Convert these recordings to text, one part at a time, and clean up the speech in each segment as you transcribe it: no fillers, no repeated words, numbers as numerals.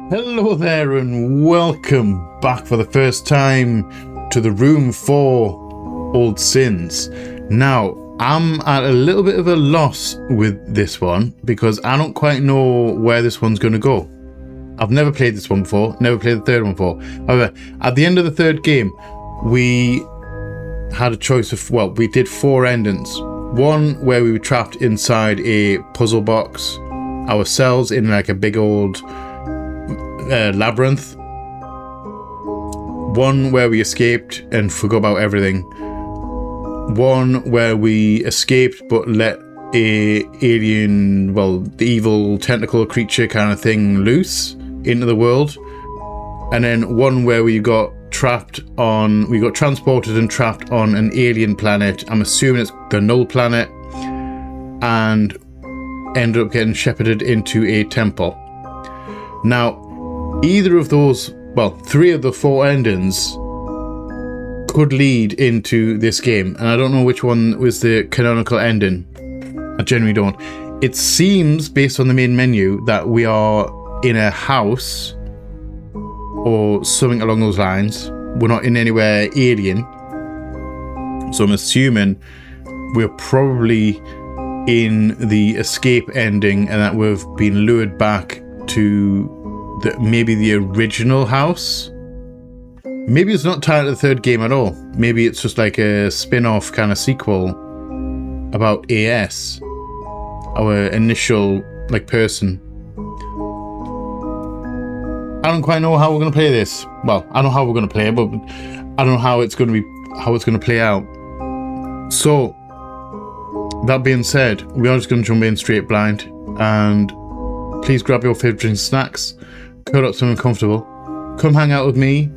Hello there and welcome back for the first time to the room for Old Sins. Now, I'm at a little bit of a loss with this one because I don't quite know where this one's going to go. I've never played this one before, never played the third one before. However, at the end of the third game, we had a choice of, well, we did 4 endings. One where we were trapped inside a puzzle box, ourselves in like a big old labyrinth. One where we escaped and forgot about everything. One where we escaped but let a alien, well, the evil tentacle creature kind of thing loose into the world. And then one where we got transported and trapped on an alien planet. I'm assuming it's the Null planet, and ended up getting shepherded into a temple. Now, either of those, well, 3 of the 4 endings could lead into this game, and I don't know which one was the canonical ending. I genuinely don't. It seems, based on the main menu, that we are in a house or something along those lines. We're not in anywhere alien, so I'm assuming we're probably in the escape ending and that we've been lured back to maybe the original house. Maybe it's not tied to the third game at all. Maybe it's just like a spin-off kind of sequel about AS, our initial like person. I don't quite know how we're going to play this. Well, I know how we're going to play it, but I don't know how it's going to play out. So, that being said, we are just going to jump in straight blind, and please grab your favourite drinks and snacks, curl up something comfortable, come hang out with me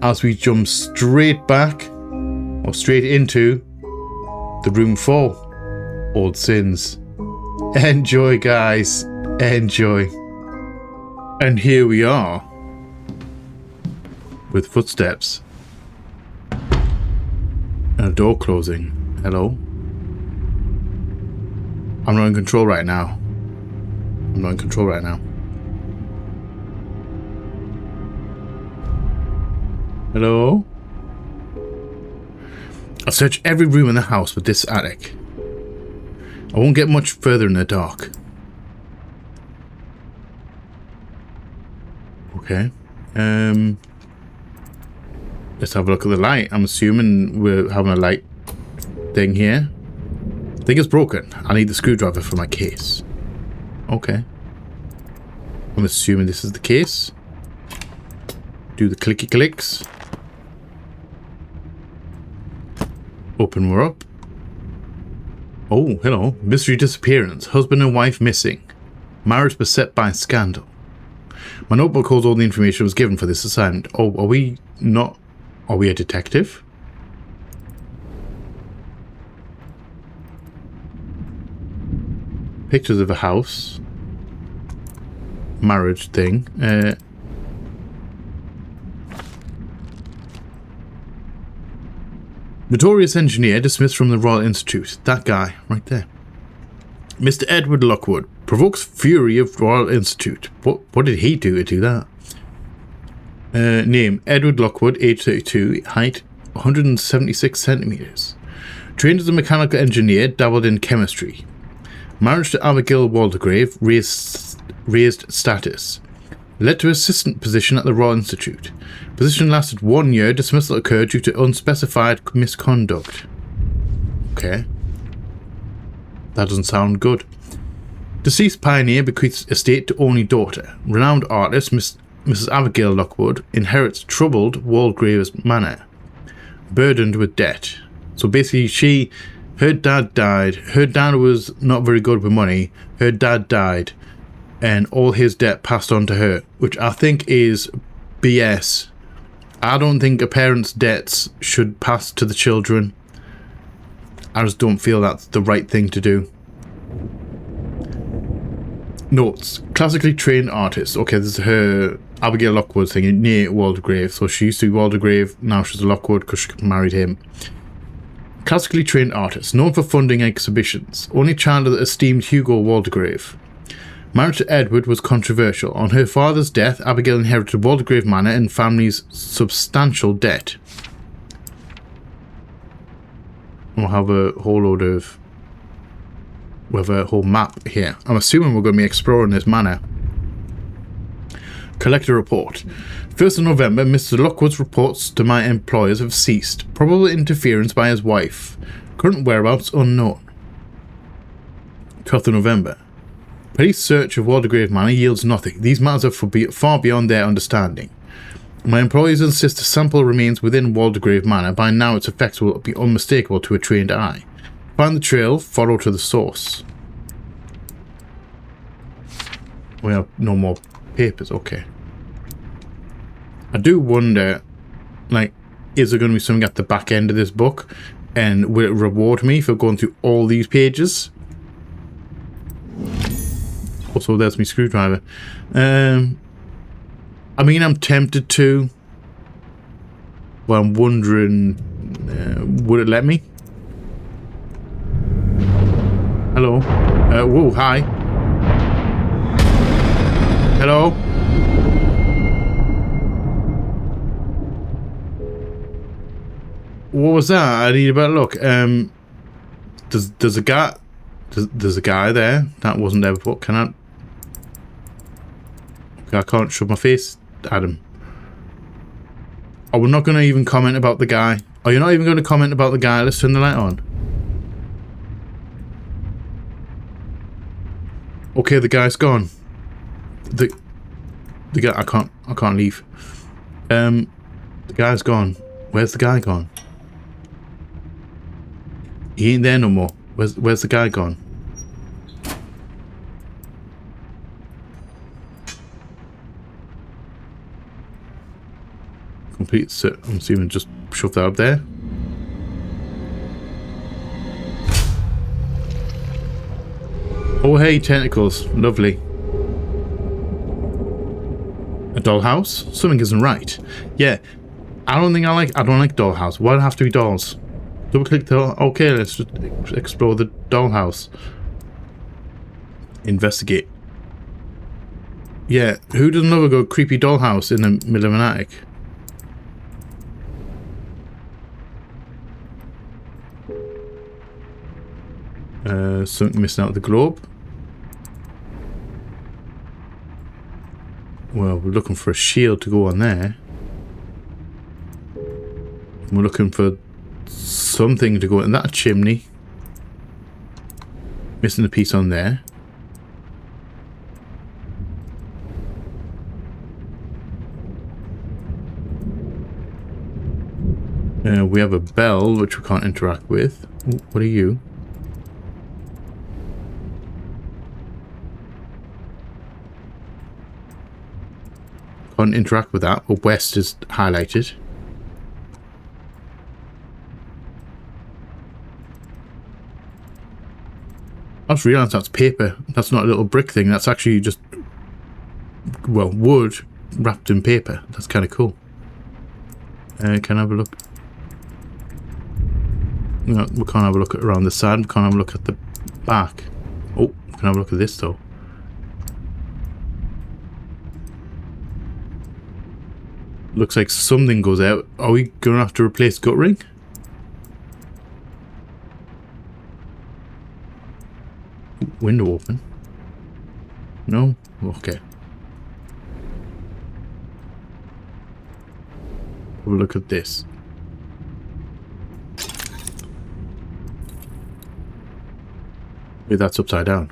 as we jump straight back, or straight into, the room for Old Sins. Enjoy, guys. Enjoy. And here we are, with footsteps and a door closing. Hello? I'm not in control right now. Hello? I'll search every room in the house with this attic. I won't get much further in the dark. Okay. Let's have a look at the light. I'm assuming we're having a light thing here. I think it's broken. I need the screwdriver for my case. Okay. I'm assuming this is the case. Do the clicky clicks. Open her up. Oh, hello. Mystery disappearance. Husband and wife missing. Marriage beset by scandal. My notebook holds all the information was given for this assignment. Oh, are we a detective? Pictures of a house. Marriage thing. Notorious engineer dismissed from the Royal Institute. That guy, right there. Mr. Edward Lockwood provokes fury of Royal Institute. What did he do to do that? Name, Edward Lockwood, age 32, height 176 centimeters. Trained as a mechanical engineer, dabbled in chemistry. Marriage to Abigail Waldegrave, raised status. Led to assistant position at the Royal Institute. Position lasted 1 year, dismissal occurred due to unspecified misconduct. Okay. That doesn't sound good. Deceased pioneer bequeaths estate to only daughter. Renowned artist, Mrs. Abigail Lockwood, inherits troubled Waldegrave's manor. Burdened with debt. So basically her dad died. Her dad was not very good with money. Her dad died. And all his debt passed on to her. Which I think is BS. I don't think a parent's debts should pass to the children. I just don't feel that's the right thing to do. Notes. Classically trained artist. Okay, this is her Abigail Lockwood thing near Waldegrave. So she used to be Waldegrave, now she's a Lockwood because she married him. Classically trained artist, known for funding exhibitions. Only child of the esteemed Hugo Waldegrave. Marriage to Edward was controversial. On her father's death, Abigail inherited Waldegrave Manor and family's substantial debt. We'll have a whole load of... We have a whole map here. I'm assuming we're going to be exploring this manor. Collector report. 1st of November, Mr. Lockwood's reports to my employers have ceased. Probable interference by his wife. Current whereabouts unknown. 12th of November. Police search of Waldegrave Manor yields nothing. These matters are far beyond their understanding. My employees insist a sample remains within Waldegrave Manor. By now its effects will be unmistakable to a trained eye. Find the trail, follow to the source. We have no more papers, okay. I do wonder, like, is there going to be something at the back end of this book? And will it reward me for going through all these pages? Also, there's my screwdriver. I mean, I'm tempted to. Well, I'm wondering, would it let me? Hello? Whoa, hi. Hello? What was that? I need a better look. There's a guy... There's a guy there. That wasn't there before. Can I... I can't shove my face at him. Oh, we're not going to even comment about the guy. Oh, you're not even going to comment about the guy? Let's turn the light on. Okay, the guy's gone. The guy... I can't leave. The guy's gone. Where's the guy gone? He ain't there no more. Where's the guy gone? Complete set. I'm assuming just shove that up there. Oh hey, tentacles. Lovely. A dollhouse? Something isn't right. Yeah. I don't like dollhouse. Why do it have to be dolls? Double click the... Okay, let's just explore the dollhouse. Investigate. Yeah, who doesn't love a good creepy dollhouse in the middle of an attic? Something missing out of the globe. Well, we're looking for a shield to go on there. We're looking for something to go in that chimney. Missing a piece on there. We have a bell which we can't interact with. Ooh, what are you? Can't interact with that, but west is highlighted. I just realised that's paper. That's not a little brick thing. That's actually just, well, wood wrapped in paper. That's kind of cool. Can I have a look? No, we can't have a look at around the side. We can't have a look at the back. Oh, we can have a look at this though. Looks like something goes out. Are we going to have to replace guttering? Window open? No? Okay. Have a look at this. Maybe that's upside down.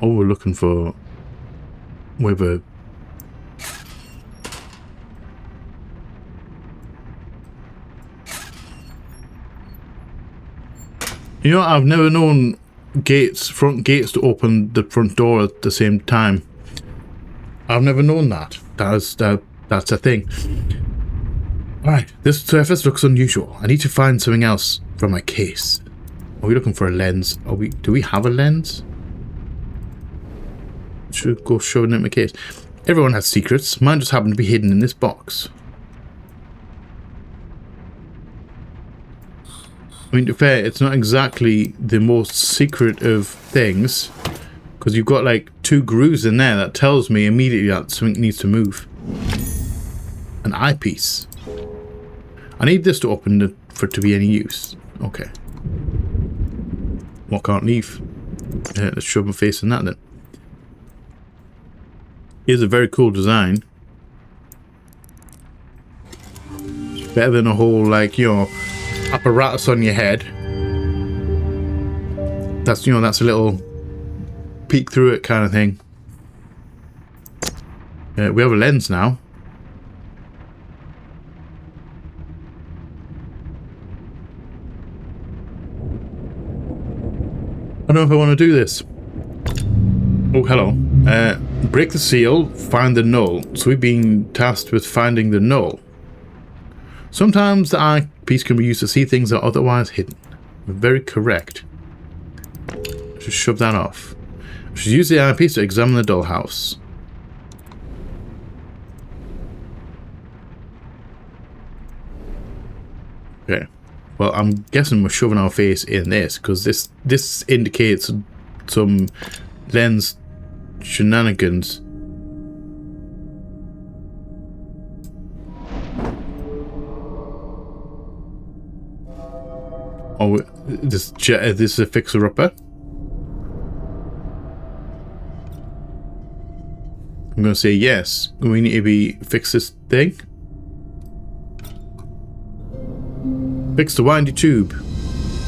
Oh, we're looking for... with a... You know, I've never known front gates to open the front door at the same time. I've never known that. That's a thing. Alright, this surface looks unusual. I need to find something else from my case. Are we looking for a lens? Do we have a lens? Should go shove it in my case. Everyone has secrets. Mine just happened to be hidden in this box. I mean, to be fair, it's not exactly the most secret of things, because you've got like 2 grooves in there that tells me immediately that something needs to move. An eyepiece. I need this to open for it to be any use. Okay. Well, can't leave. Let's shove my face in that then. Here's a very cool design. Better than a whole, like, you know, apparatus on your head. That's, you know, that's a little peek through it kind of thing. We have a lens now. I don't know if I want to do this. Oh, hello. Break the seal, find the null. So we've been tasked with finding the null. Sometimes the eyepiece can be used to see things that are otherwise hidden. Very correct. Just shove that off. I should use the eyepiece to examine the dollhouse. Okay. Well, I'm guessing we're shoving our face in this, because this indicates some lens shenanigans. Oh, this is a fixer-upper. I'm going to say yes. We need to fix this thing. Fix the windy tube.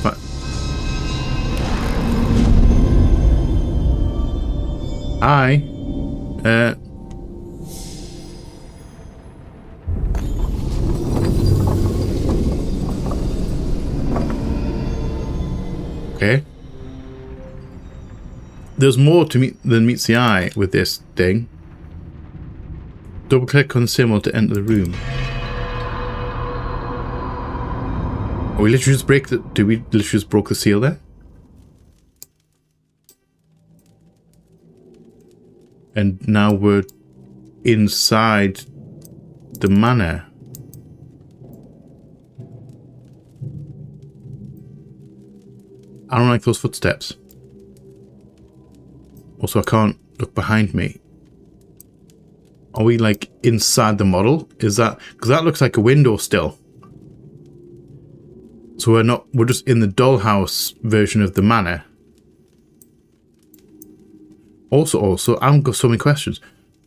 What? Hi. Okay. There's more to than meets the eye with this thing. Double click on the symbol to enter the room. We literally just break the... Did we literally just broke the seal there? And now we're inside the manor. I don't like those footsteps. Also, I can't look behind me. Are we like inside the model? Is that... Because that looks like a window still. So we're just in the dollhouse version of the manor. Also, I've got so many questions.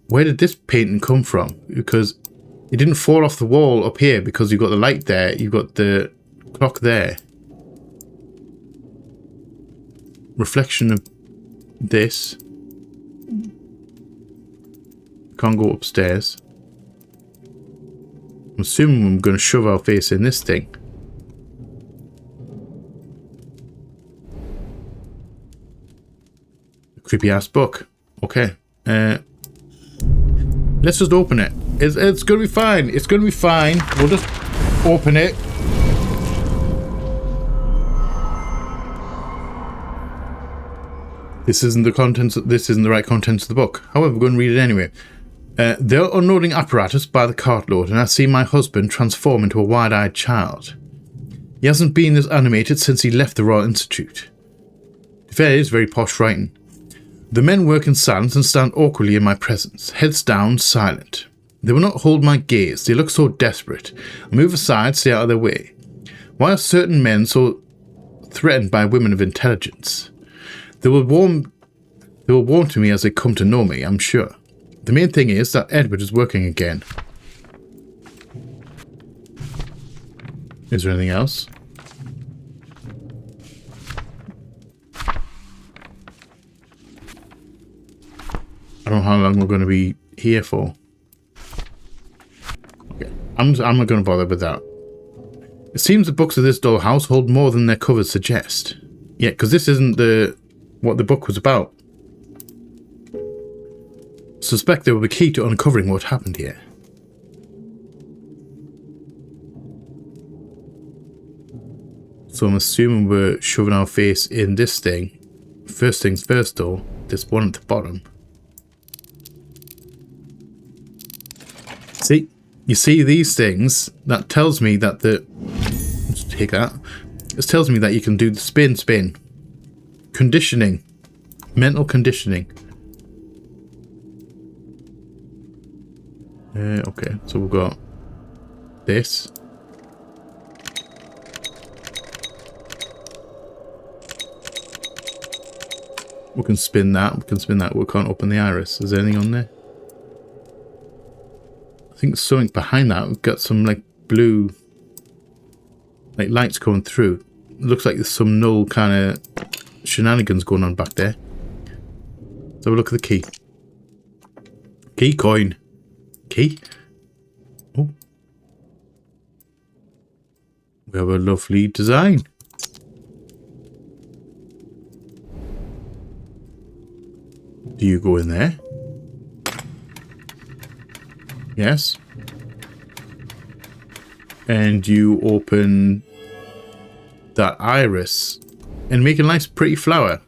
Where did this painting come from? Because it didn't fall off the wall up here because you've got the light there, you've got the clock there. Reflection of this. Can't go upstairs. I'm assuming I'm going to shove our face in this thing. Creepy ass book. Okay. Let's just open it. It's gonna be fine. It's gonna be fine. We'll just open it. This isn't the contents. This isn't the right contents of the book. However, we're going to read it anyway. They're unloading apparatus by the cartload, and I see my husband transform into a wide-eyed child. He hasn't been this animated since he left the Royal Institute. The fair is very posh writing. The men work in silence and stand awkwardly in my presence, heads down, silent. They will not hold my gaze. They look so desperate. I move aside, stay out of their way. Why are certain men so threatened by women of intelligence? They will warm to me as they come to know me, I'm sure. The main thing is that Edward is working again. Is there anything else? I don't know how long we're going to be here for. Okay, I'm not going to bother with that. It seems the books of this dollhouse hold more than their covers suggest. Yeah, because this isn't what the book was about. Suspect they will be key to uncovering what happened here. So I'm assuming we're shoving our face in this thing. First things first though, this one at the bottom. See? You see these things? That tells me that let's take that. This tells me that you can do the spin. Conditioning. Mental conditioning. Okay, so we've got this. We can spin that. We can spin that. We can't open the iris. Is there anything on there? I think there's something behind that. We've got some like blue, like lights going through. Looks like there's some null kind of shenanigans going on back there. Let's have a look at the key. Key coin. Key. Oh. We have a lovely design. Do you go in there? Yes. And you open that iris and make a nice pretty flower.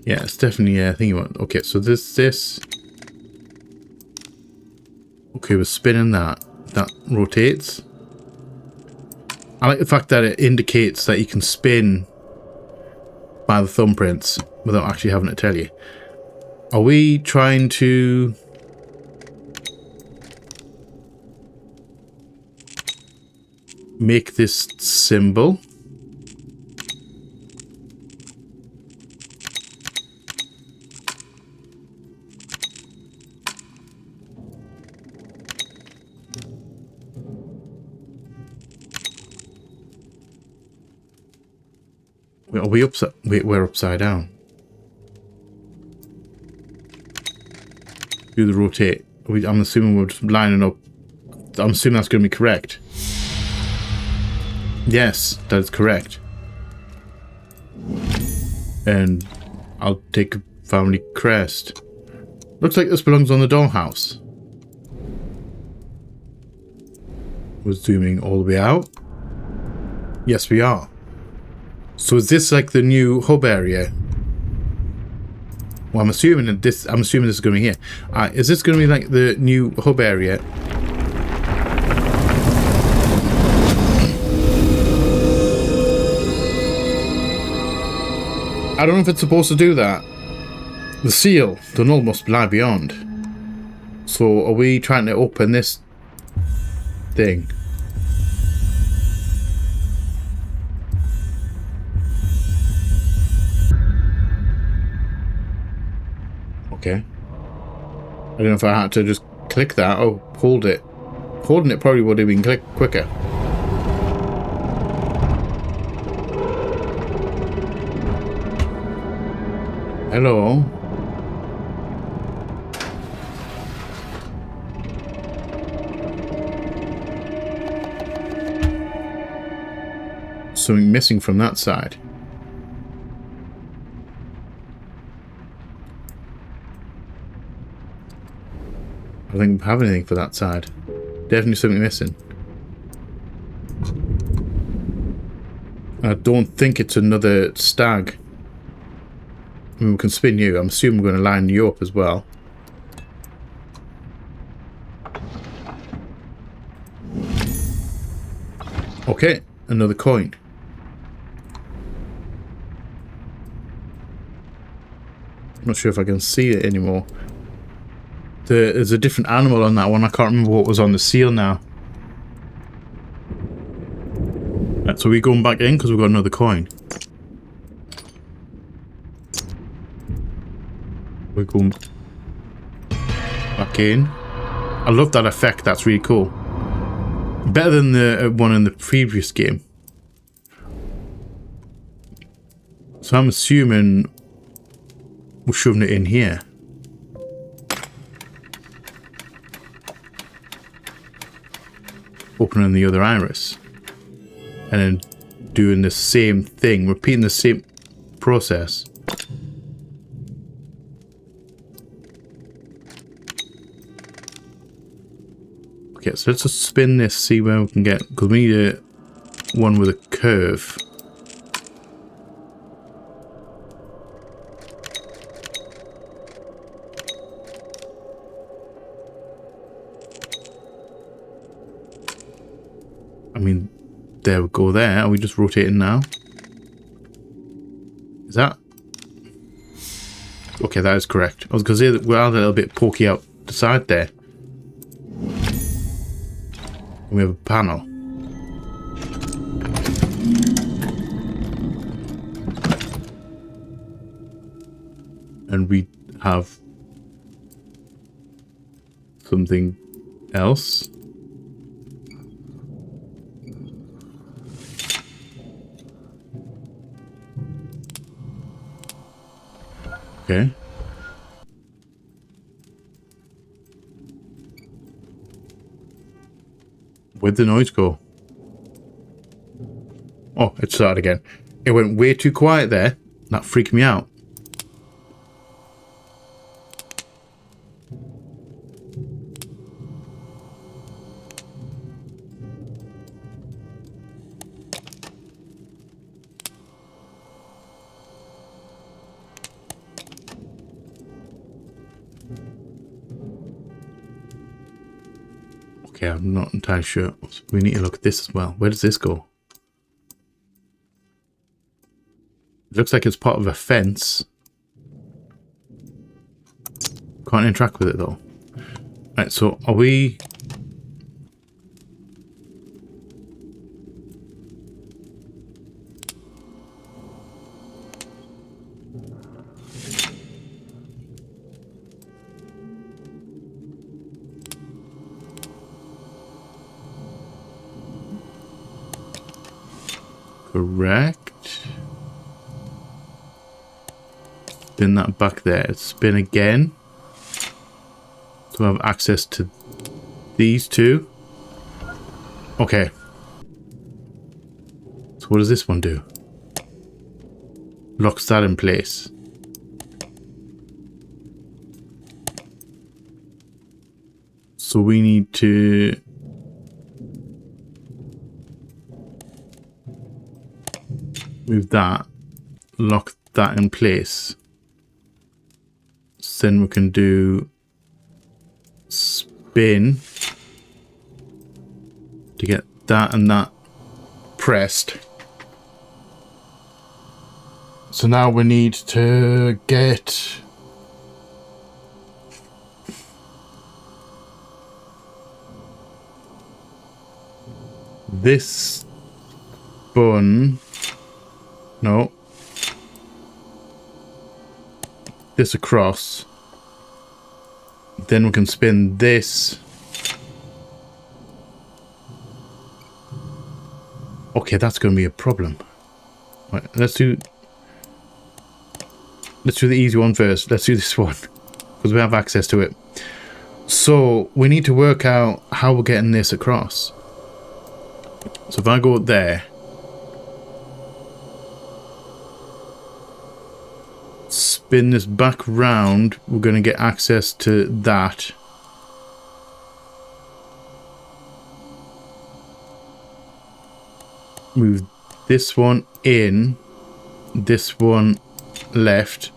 Yeah, it's definitely a thing you want. Okay, so this. Okay, we're spinning that. That rotates. I like the fact that it indicates that you can spin by the thumbprints without actually having to tell you. Are we trying to make this symbol? Are we upside? Wait, we're upside down. Do the rotate. I'm assuming we're just lining up. I'm assuming that's going to be correct. Yes, that is correct. And I'll take a family crest. Looks like this belongs on the dollhouse. We're zooming all the way out. Yes, we are. So is this like the new hub area? Well, I'm assuming that this. I'm assuming this is going to be here. Is this going to be like the new hub area? I don't know if it's supposed to do that. The seal, the null must lie beyond. So are we trying to open this thing? Okay. I don't know if I had to just click that or hold it. Holding it probably would have been quicker. Hello. Something missing from that side. I don't think we have anything for that side. Definitely something missing. I don't think it's another stag. I mean, we can spin you. I'm assuming we're going to line you up as well. Okay, another coin. I'm not sure if I can see it anymore. There's a different animal on that one. I can't remember what was on the seal now. Right, so we're going back in because we've got another coin. We're going back in. I love that effect. That's really cool. Better than the one in the previous game. So I'm assuming we're shoving it in here. Opening the other iris. And then doing the same thing. Repeating the same process. Okay, so let's just spin this, see where we can get, because we need one with a curve. I mean, there we go there. Are we just rotating now? Is that? Okay, that is correct. I was going to say that we are a little bit pokey out the side there. We have a panel. And we have something else. Okay. Where'd the noise go? Oh, it started again. It went way too quiet there. That freaked me out. Okay, I'm not entirely sure. We need to look at this as well. Where does this go? It looks like it's part of a fence. Can't interact with it though. Right, so are we... Correct. Spin that back there. Spin again. So I have access to these two. Okay. So what does this one do? Locks that in place. So we need to... move that, lock that in place. So then we can do spin to get that and that pressed. So now we need to get this button. No. This across. Then we can spin this. Okay, that's going to be a problem. Right, let's do the easy one first. Let's do this one because we have access to it. So we need to work out how we're getting this across. So if I go there, spin this back round, we're going to get access to that. Move this one in, this one left.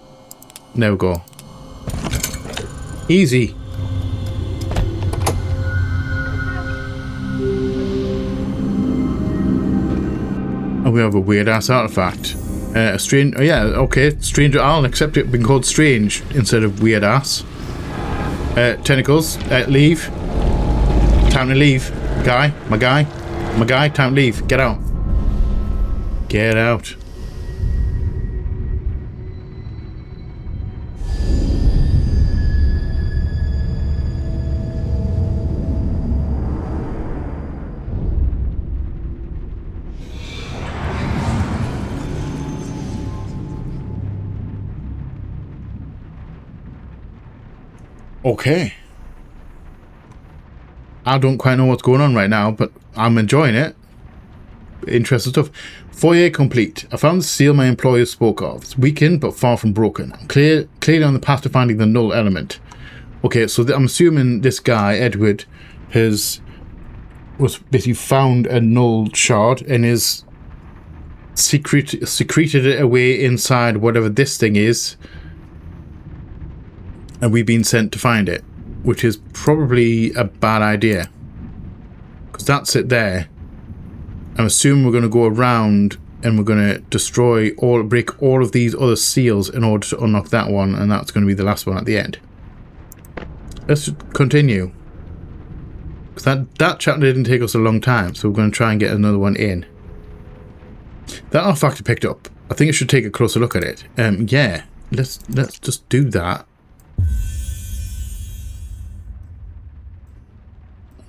There we go. Easy. And we have a weird ass artifact. A strange, oh yeah, okay, strange. I'll accept it being called strange instead of weird ass. Tentacles, leave. Time to leave. Guy, my guy, time to leave. Get out. Get out. Okay. I don't quite know what's going on right now, but I'm enjoying it. Interesting stuff. Foyer complete. I found the seal my employer spoke of. It's weakened, but far from broken. I'm clearly on the path to finding the null element. Okay, so I'm assuming this guy, Edward, was basically found a null shard and is secreted it away inside whatever this thing is. And we've been sent to find it, which is probably a bad idea. Because that's it there. I'm assuming we're going to go around and we're going to break all of these other seals in order to unlock that one, and that's going to be the last one at the end. Let's continue. Because that chapter didn't take us a long time, so we're going to try and get another one in. That artifact I picked up. I think I should take a closer look at it. Yeah, let's just do that.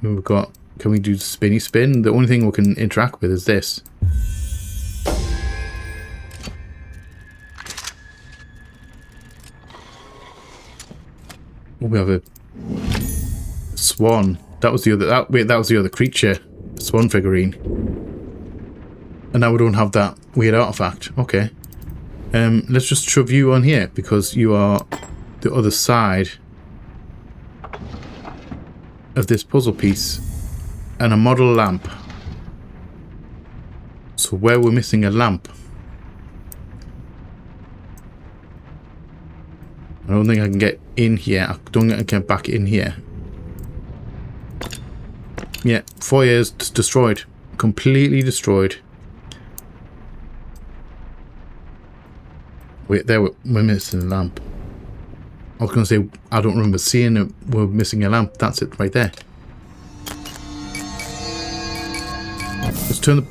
We've got. Can we do spinny spin? The only thing we can interact with is this. Oh, we have a swan. That was the other. Wait, that was the other creature. Swan figurine. And now we don't have that weird artifact. Okay. Let's just shove you on here because you are the other side of this puzzle piece. And a model lamp. So where we're missing a lamp. I don't think I can get in here. I don't think I can get back in here. Yeah, foyer is destroyed. Completely destroyed. Wait, there we're missing a lamp. I was going to say, I don't remember seeing it. We're missing a lamp. That's it right there. Let's turn the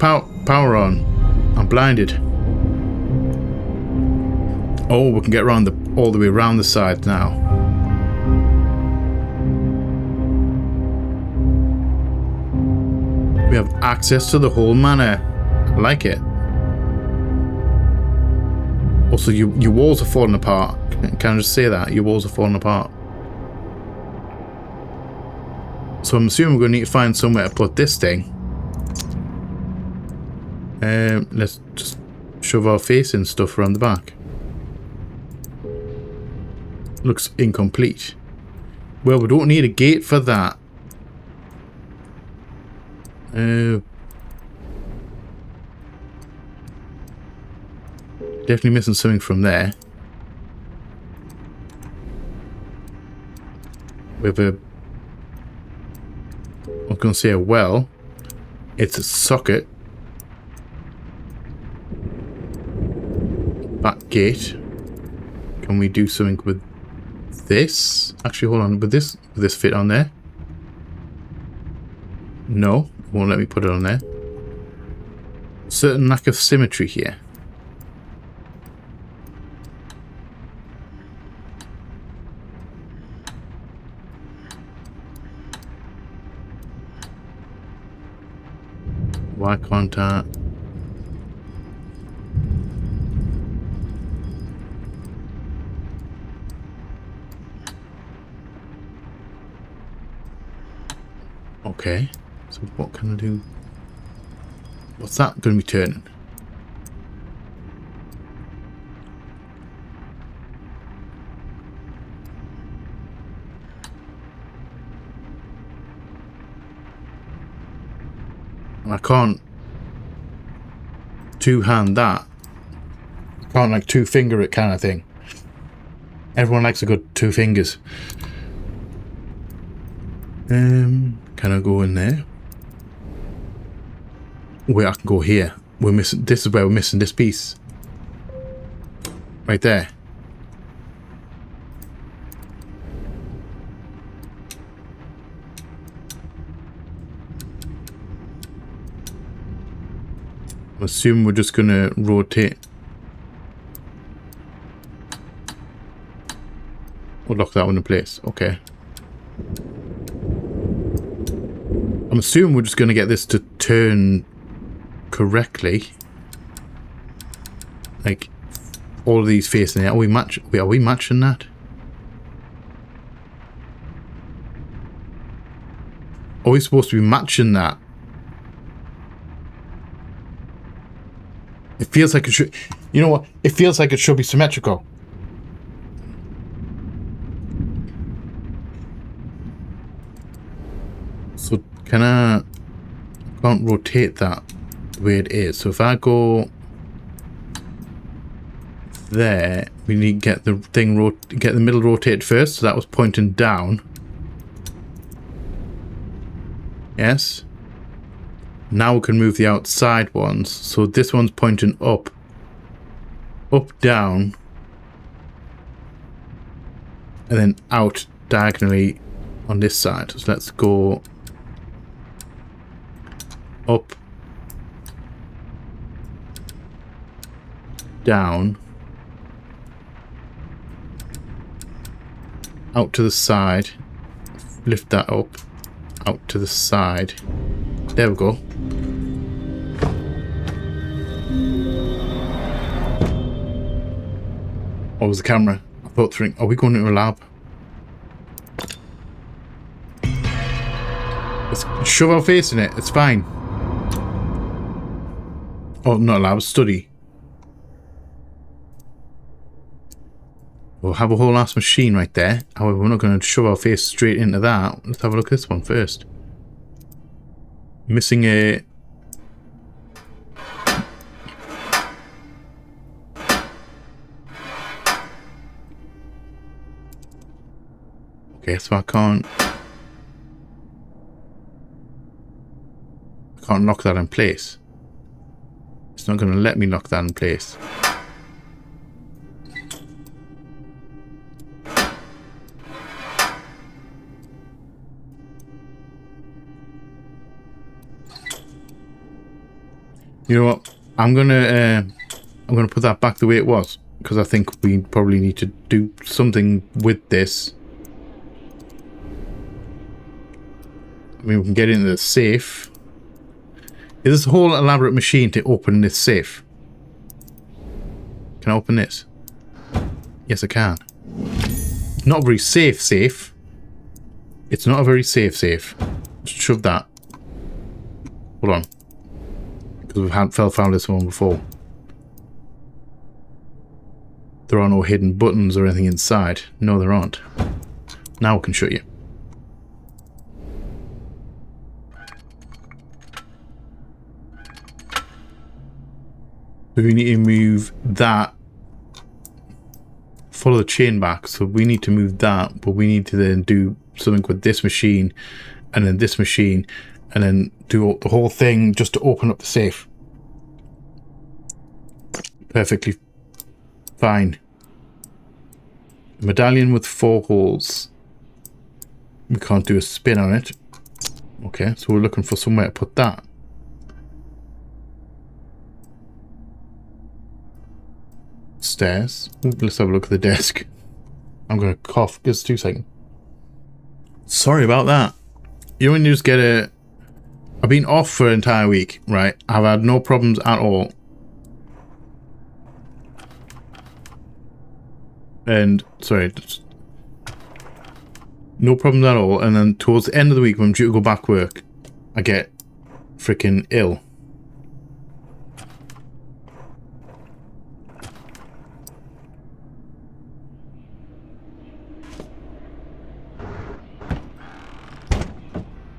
power on. I'm blinded. Oh, we can get around all the way around the side now. We have access to the whole manor. I like it. Also, your walls are falling apart. Can I just say that? Your walls are falling apart. So I'm assuming we're going to need to find somewhere to put this thing. Let's just shove our face in stuff around the back. Looks incomplete. Well, we don't need a gate for that. Definitely missing something from there. We have a... I was going to say a well. It's a socket. Back gate. Can we do something with this? Actually, hold on. Would this fit on there? No. It won't let me put it on there. Certain lack of symmetry here. Why can't I? Okay, so what can I do? What's that going to be turning? I can't two-hand that. I can't like two-finger it kind of thing. Everyone likes a good two fingers. Can I go in there? Wait, I can go here. We're missing. This is where we're missing this piece. Right there. I assume we're just gonna rotate. We'll lock that one in place. Okay. I'm assuming we're just gonna get this to turn correctly. Like all of these facing it. Are we matching that? Are we supposed to be matching that? It feels like it should. You know what? It feels like it should be symmetrical. So can I can't rotate that the way it is. So if I go there, we need to get the thing get the middle rotated first. So that was pointing down. Yes. Now we can move the outside ones. So this one's pointing up. Up, down. And then out diagonally on this side. So let's go up, down, out to the side, lift that up, out to the side. There we go. Oh, was the camera? I thought, are we going to a lab? Let's shove our face in it. It's fine. Oh, not a lab, study. We'll have a whole ass machine right there. However, we're not going to shove our face straight into that. Let's have a look at this one first. Missing a... Okay, so I can't lock that in place. It's not going to let me lock that in place. You know what? I'm gonna put that back the way it was, because I think we probably need to do something with this. I mean, we can get into the safe. Is this a whole elaborate machine to open this safe? Can I open this? Yes, I can. Not a very safe. It's not a very safe. Just shove that. Hold on. Because we've found this one before. There are no hidden buttons or anything inside. No, there aren't. Now I can show you. So we need to move that. Follow the chain back. So we need to move that, but we need to then do something with this machine, and then this machine, and then do the whole thing just to open up the safe. Perfectly fine. A medallion with 4 holes. We can't do a spin on it. Okay, so we're looking for somewhere to put that. Stairs. Ooh, let's have a look at the desk. I'm gonna cough. Just 2 seconds. Sorry about that. You know when you just get a... I've been off for an entire week, right? I've had no problems at all. And, sorry, just no problems at all. And then towards the end of the week, when I'm due to go back to work, I get freaking ill.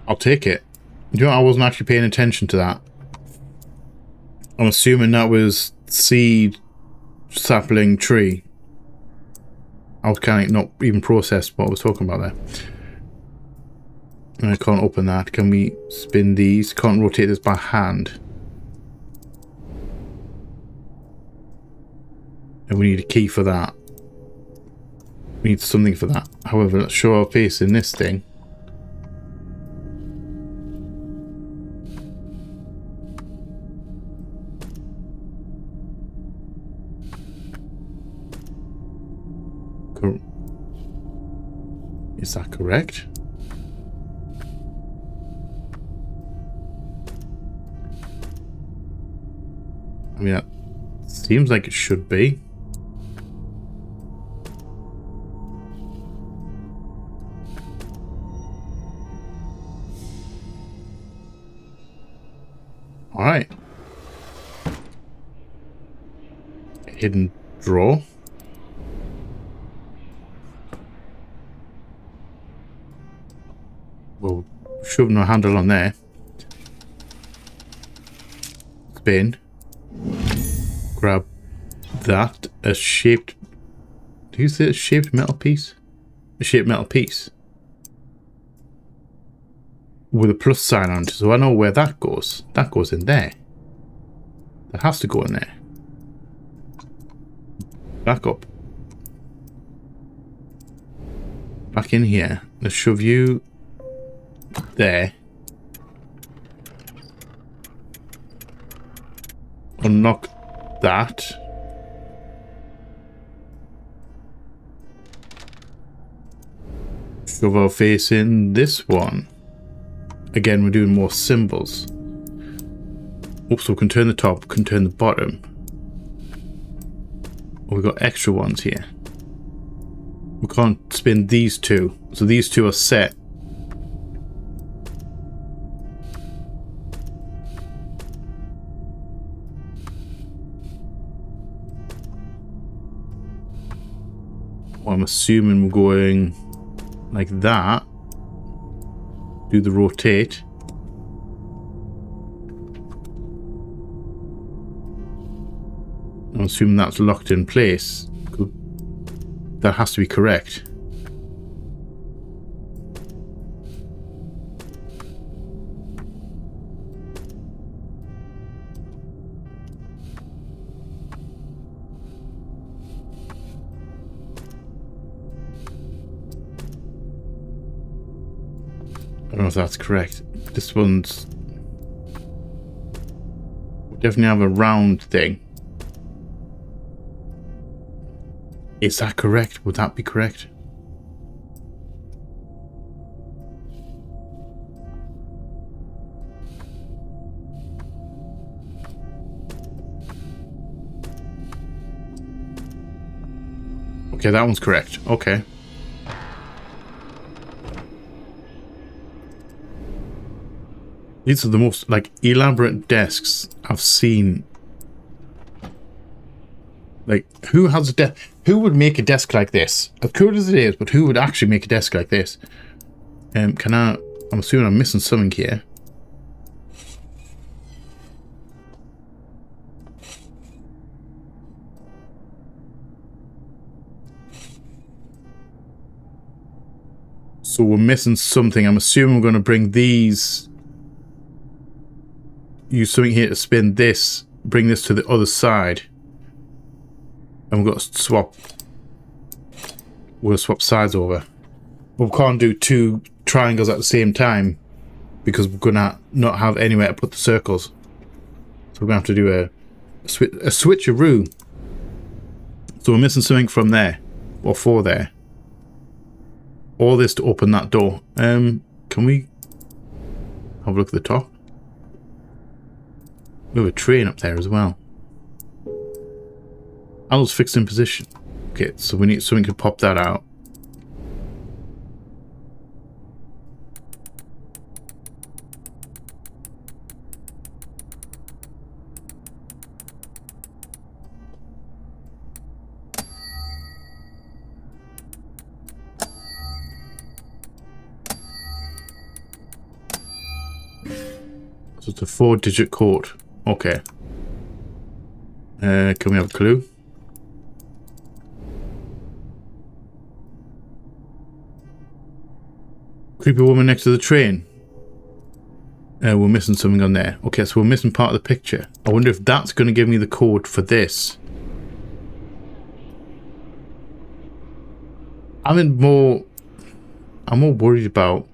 I'll take it. You know, I wasn't actually paying attention to that. I'm assuming that was seed, sapling, tree. I was kind of not even processed what I was talking about there. And I can't open that. Can we spin these? Can't rotate this by hand. And we need a key for that. We need something for that. However, let's show our face in this thing. Is that correct? I mean, that seems like it should be. All right. Hidden drawer. We'll shove no handle on there. Spin. Grab that. A shaped... Do you say a shaped metal piece? A shaped metal piece. with a plus sign on it, so I know where that goes. That goes in there. That has to go in there. Back up. Back in here. Let's shove you there. Unlock that. Shove our face in this one. Again, we're doing more symbols. Also, we can turn the top, can turn the bottom. Oh, we've got extra ones here. We can't spin these two. So these two are set. Well, I'm assuming we're going like that. Do the rotate. I'm assuming that's locked in place. That has to be correct. I don't know if that's correct. This one's... we definitely have a round thing. Is that correct? Would that be correct? Okay, that one's correct. Okay. These are the most, like, elaborate desks I've seen. Like, who has a desk? Who would make a desk like this? As cool as it is, but who would actually make a desk like this? I'm assuming I'm missing something here. So we're missing something. I'm assuming we're going to bring these... use something here to spin this. Bring this to the other side. And we've got to swap. We'll swap sides over. But we can't do two triangles at the same time because we're gonna not have anywhere to put the circles. So we're gonna have to do a switcheroo. So we're missing something from there or for there. All this to open that door. Can we have a look at the top? We have a train up there as well. Arrow's fixed in position. Okay, so we need something to pop that out. So it's a 4-digit code. Okay. Can we have a clue? Creepy woman next to the train. We're missing something on there. Okay, so we're missing part of the picture. I wonder if that's going to give me the code for this. I'm more worried about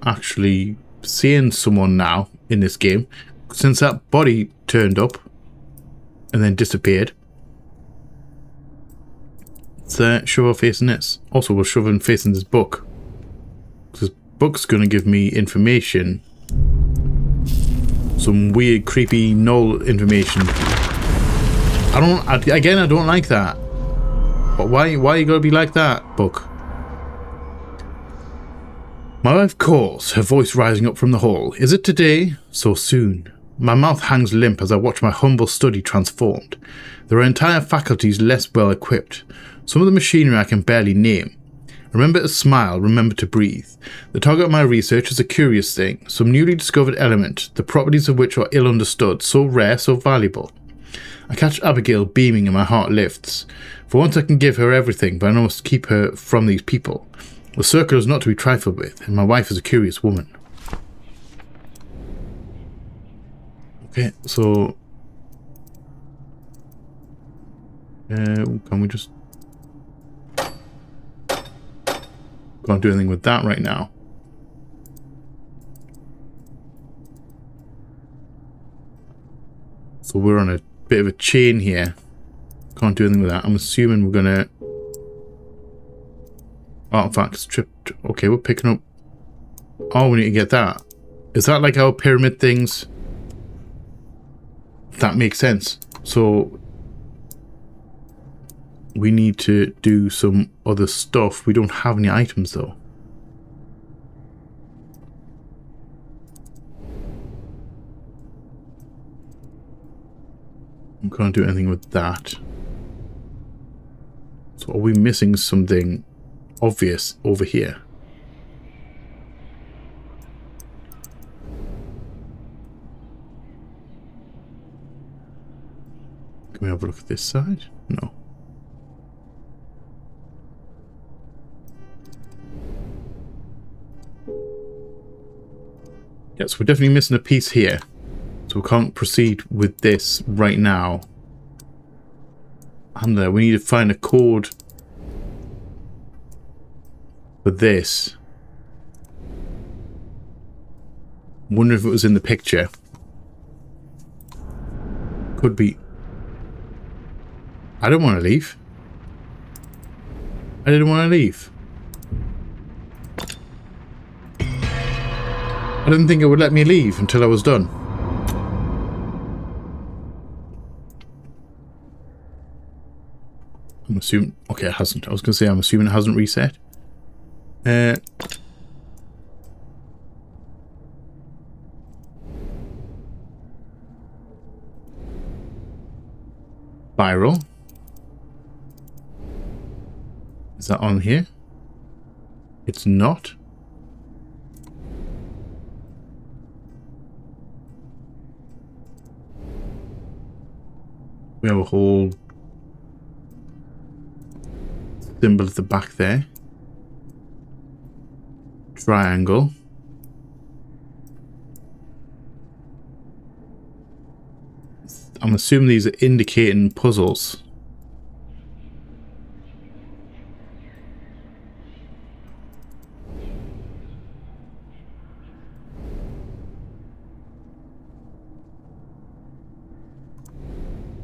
actually seeing someone now in this game, since that body turned up and then disappeared. Let's shove our face in this. Also, we're shoving face in this book. This book's going to give me information. Some weird, creepy, null information. I don't like that. But why you gotta be like that, book? My wife calls, her voice rising up from the hall. Is it today? So soon. My mouth hangs limp as I watch my humble study transformed. There are entire faculties less well equipped. Some of the machinery I can barely name. Remember to smile, remember to breathe. The target of my research is a curious thing, some newly discovered element, the properties of which are ill understood, so rare, so valuable. I catch Abigail beaming and my heart lifts. For once I can give her everything, but I must keep her from these people. The circle is not to be trifled with, and my wife is a curious woman. Okay, so can we just can't do anything with that right now. So we're on a bit of a chain here. Can't do anything with that. I'm assuming we're gonna artifacts tripped. Okay, we're picking up. Oh, we need to get that. Is that like our pyramid things? That makes sense. So we need to do some other stuff. We don't have any items though. We can't do anything with that. So are we missing something obvious over here? Can we have a look at this side? No. Yes, we're definitely missing a piece here. So we can't proceed with this right now. And we need to find a code for this. Wonder if it was in the picture. Could be. I don't want to leave. I didn't want to leave. I didn't think it would let me leave until I was done. I'm assuming... Okay, it hasn't. I was going to say I'm assuming it hasn't reset. Spiral. Is that on here? It's not. We have a whole symbol at the back there. Triangle. I'm assuming these are indicating puzzles.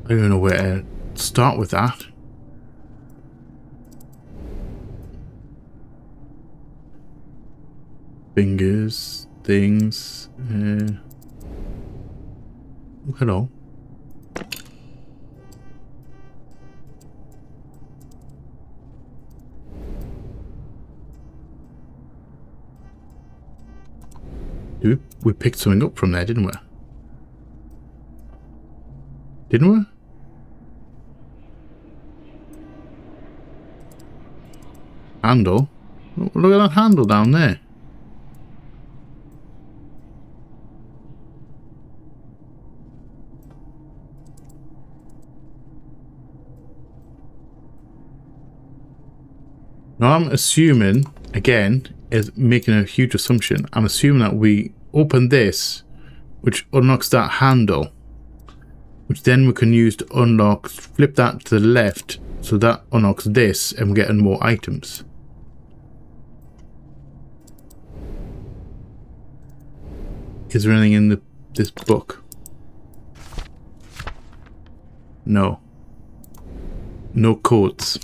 I don't even know where to start with that. Fingers, things. Oh, hello. We picked something up from there, didn't we? Didn't we? Handle. Look at that handle down there. Now I'm assuming, again, is making a huge assumption. I'm assuming that we open this, which unlocks that handle, which then we can use to unlock, flip that to the left, so that unlocks this, and we're getting more items. Is there anything in this book? No. No codes.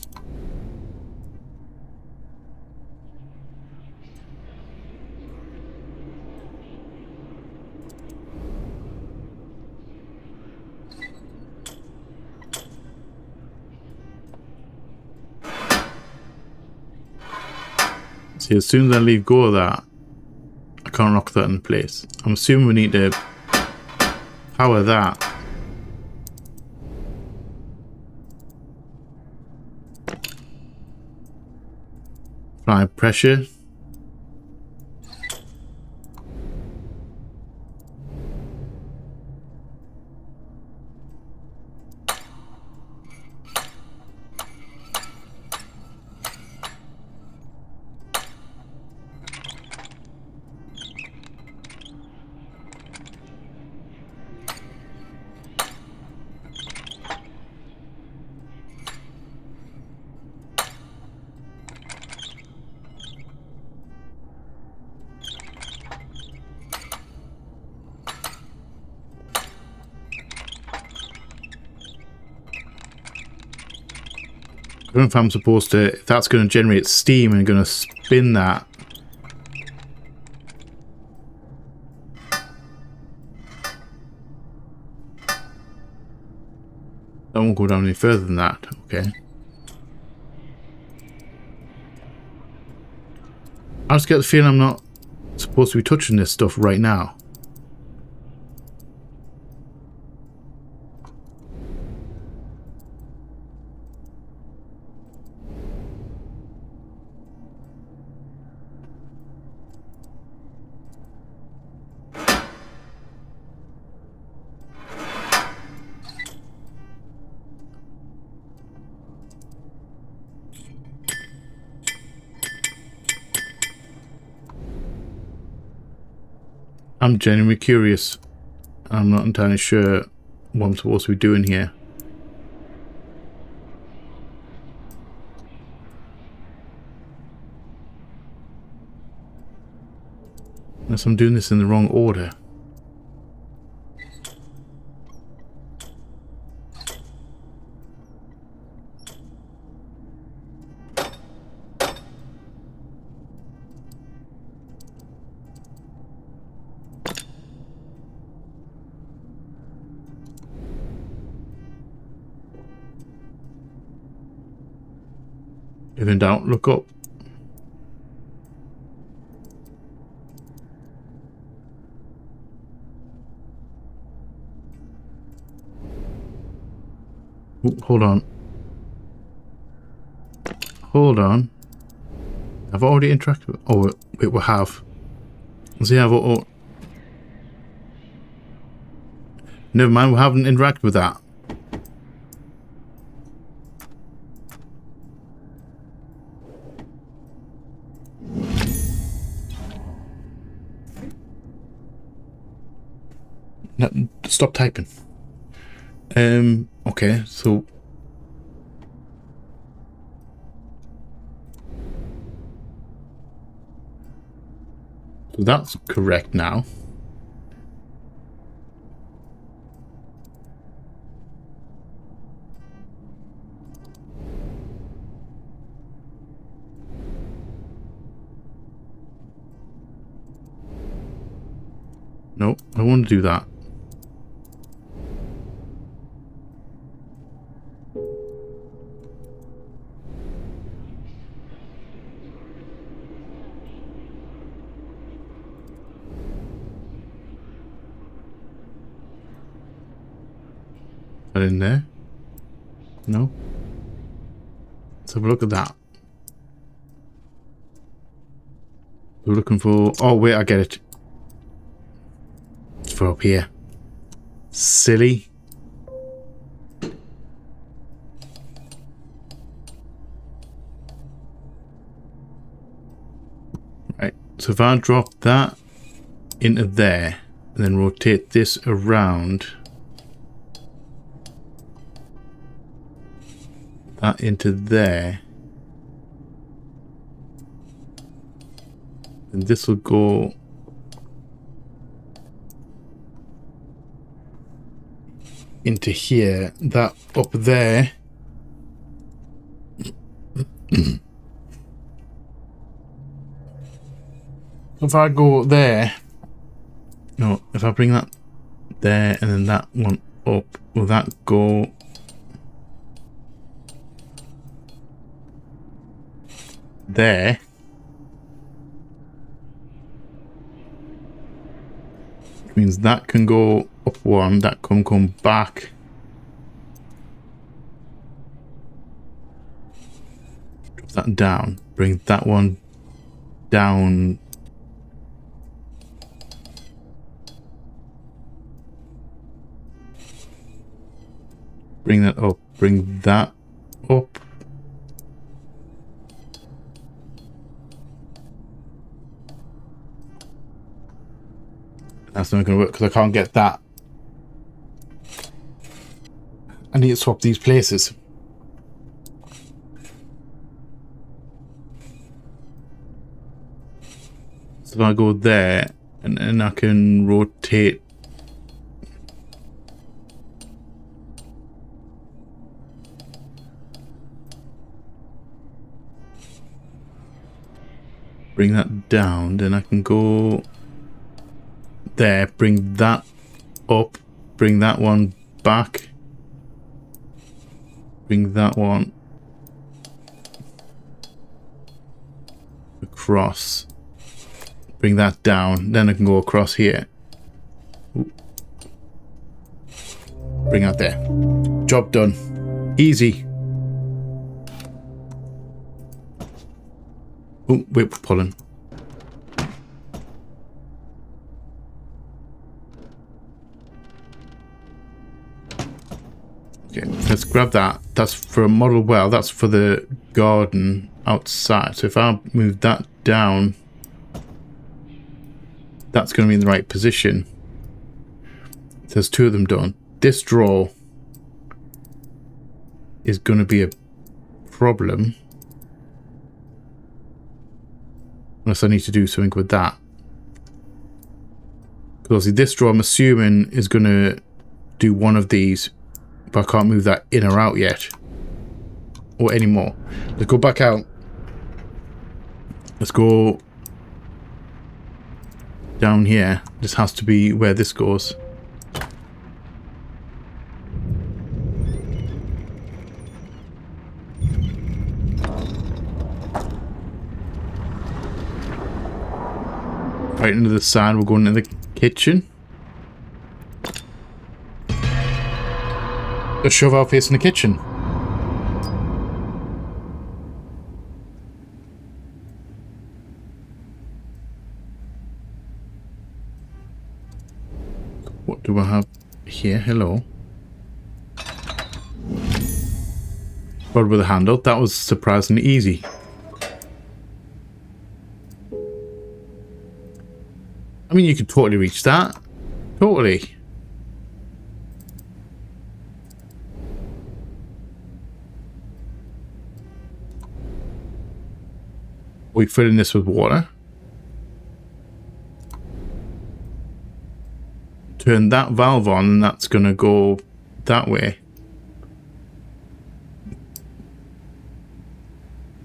See, as soon as I leave go of that, I can't lock that in place. I'm assuming we need to power that. Apply pressure. I don't know if I'm supposed to, if that's going to generate steam and going to spin that. That won't go down any further than that. Okay. I just get the feeling I'm not supposed to be touching this stuff right now. I'm genuinely curious. I'm not entirely sure what I'm supposed to be doing here. Unless I'm doing this in the wrong order. If in doubt, look up. Ooh, hold on. Hold on. I've already interacted with... Oh, wait, we have. See, oh, never mind, we haven't interacted with that. No, stop typing. Okay, so that's correct now. Nope, I want to do that. That in there? No? Let's have a look at that. We're looking for... Oh, wait, I get it. It's for up here. Silly. Right, so if I drop that into there, and then rotate this around... that into there, and this will go into here, that up there. If I go there, no, if I bring that there and then that one up, will that go there? Which means that can go up one, that can come back. Drop that down, bring that one down. Bring that up, bring that up. That's not going to work because I can't get that. I need to swap these places. So if I go there, and then I can rotate. Bring that down, then I can go there, bring that up, bring that one back, bring that one across, bring that down, then I can go across here. Ooh. Bring that there. Job done. Easy. Oh, wait, we're pulling. Okay, let's grab that. That's for a model well. That's for the garden outside. So if I move that down, that's going to be in the right position. There's two of them done. This drawer is going to be a problem. Unless I need to do something with that. Because this drawer, I'm assuming, is going to do one of these. But I can't move that in or out yet. Or anymore. Let's go back out. Let's go down here. This has to be where this goes. Right into the side, we're going into the kitchen. Let's shove our face in the kitchen. What do I have here? Hello. Rod with a handle. That was surprisingly easy. I mean, you could totally reach that. Totally. We fill in this with water. Turn that valve on and that's going to go that way.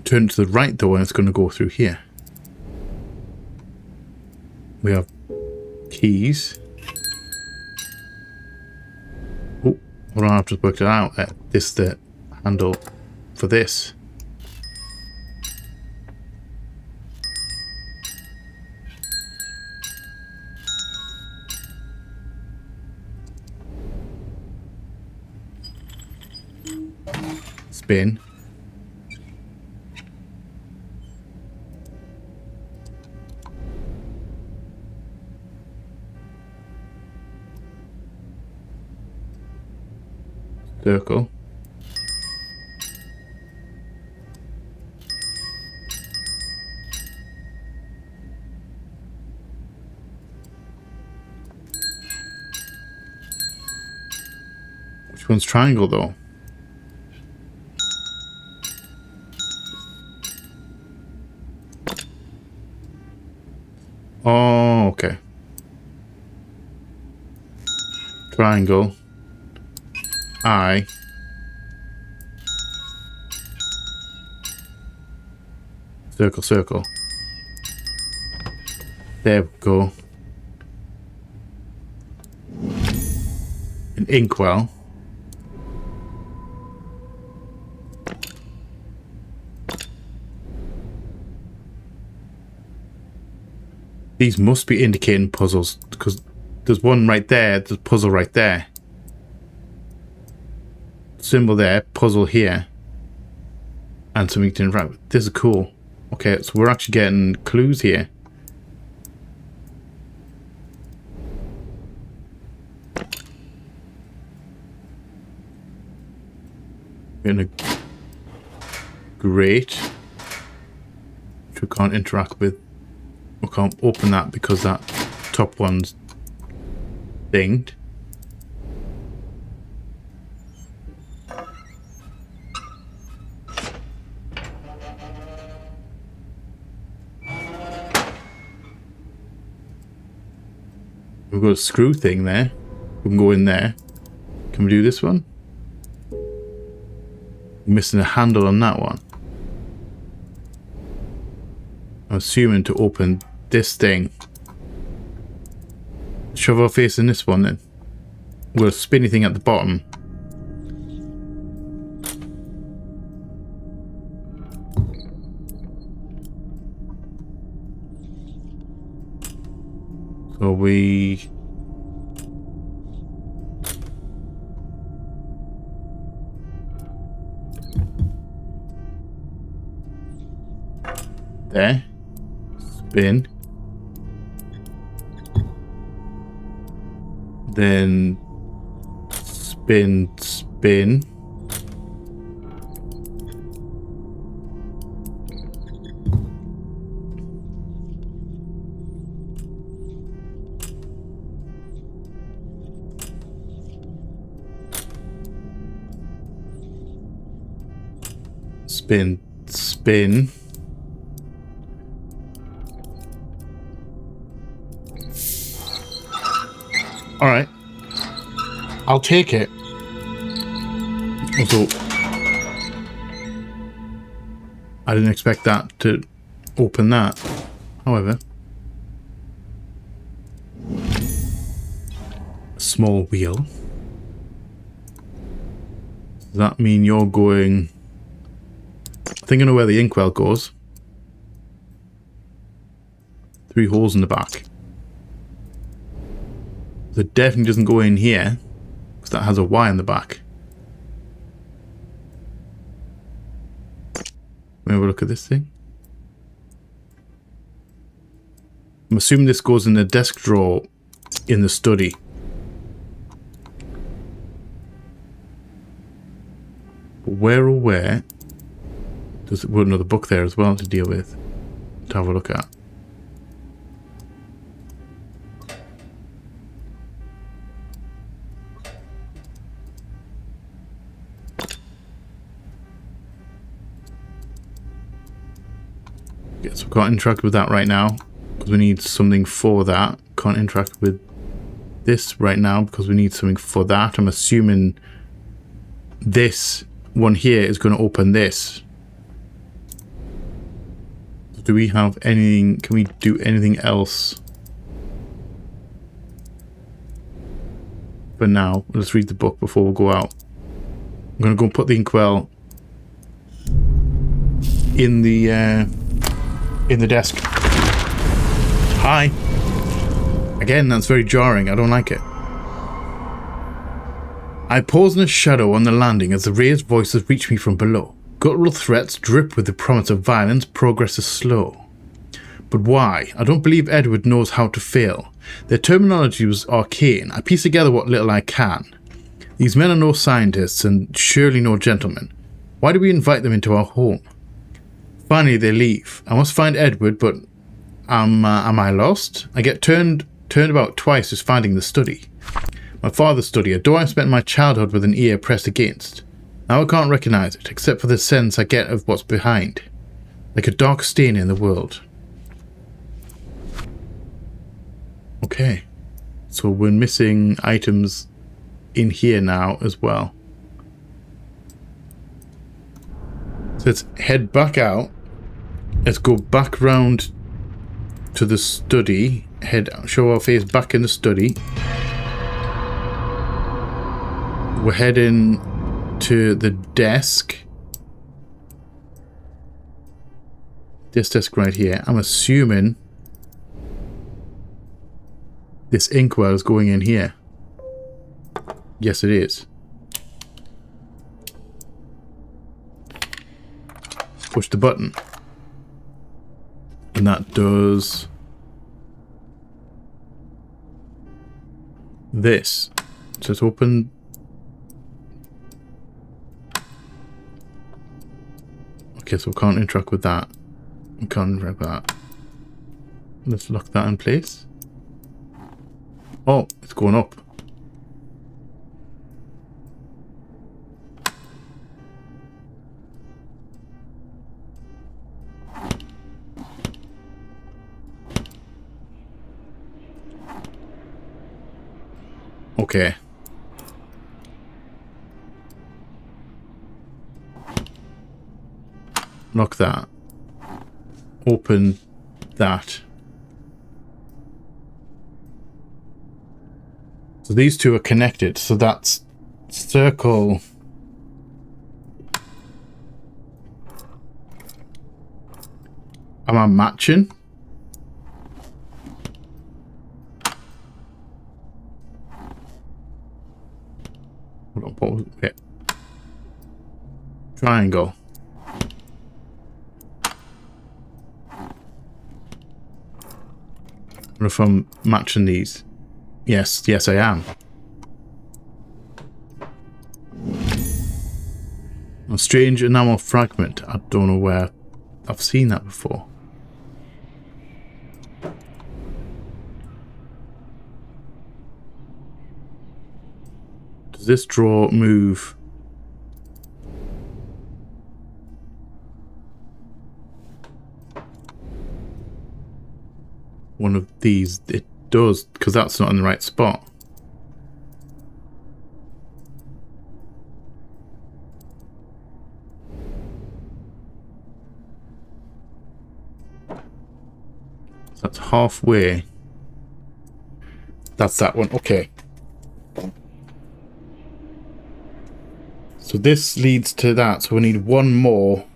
Turn it to the right though and it's going to go through here. We have keys. Oh, well, I've just worked it out. This is the handle for this. Spin. Circle. Which one's triangle though? Oh, okay. Triangle. I. Circle, circle. There we go. An inkwell. These must be indicating puzzles because there's one right there, there's a puzzle right there. Symbol there, puzzle here. And something to interact with. This is cool. Okay, so we're actually getting clues here. We're in a grate, which we can't interact with. We can't open that because that top one's dinged. We've got a screw thing there. We can go in there. Can we do this one? We're missing a handle on that one. I'm assuming to open this thing. Shove our face in this one then. We'll spin anything at the bottom. So we... There. Spin. Then spin, spin. Spin, spin. All right, I'll take it. Also, I didn't expect that to open that. However, a small wheel. Does that mean you're going? I think I know where the inkwell goes. 3 holes in the back. It definitely doesn't go in here, because that has a Y in the back. Let me have a look at this thing. I'm assuming this goes in the desk drawer in the study. But where or where? There's another book there as well to deal with, to have a look at. So we can't interact with that right now because we need something for that. Can't interact with this right now because we need something for that. I'm assuming this one here is going to open this. Do we have anything? Can we do anything else? For now, let's read the book before we go out. I'm going to go and put the inkwell in the desk. Hi. Again, that's very jarring. I don't like it. I pause in a shadow on the landing as the raised voices reach me from below. Guttural threats drip with the promise of violence. Progress is slow. But why? I don't believe Edward knows how to fail. Their terminology was arcane. I piece together what little I can. These men are no scientists and surely no gentlemen. Why do we invite them into our home? Finally, they leave. I must find Edward, but am I lost? I get turned about twice just finding the study. My father's study, a door I spent my childhood with an ear pressed against. Now I can't recognize it, except for the sense I get of what's behind. Like a dark stain in the world. Okay. So we're missing items in here now as well. So let's head back out. Let's go back round to the study. Show our face back in the study. We're heading to the desk. This desk right here. I'm assuming this inkwell is going in here. Yes, it is. Push the button. And that does this. So it's open. Okay, so we can't interact with that. We can't interact with that. Let's lock that in place. Oh, it's going up. Okay. Lock that. Open that. So these two are connected. So that's circle. Am I matching? Okay. Triangle. What if I'm matching these? Yes, yes I am. A strange enamel fragment. I don't know where I've seen that before. Does this drawer move? One of these, it does, because that's not in the right spot. So that's halfway. That's that one. Okay. So this leads to that. So we need one more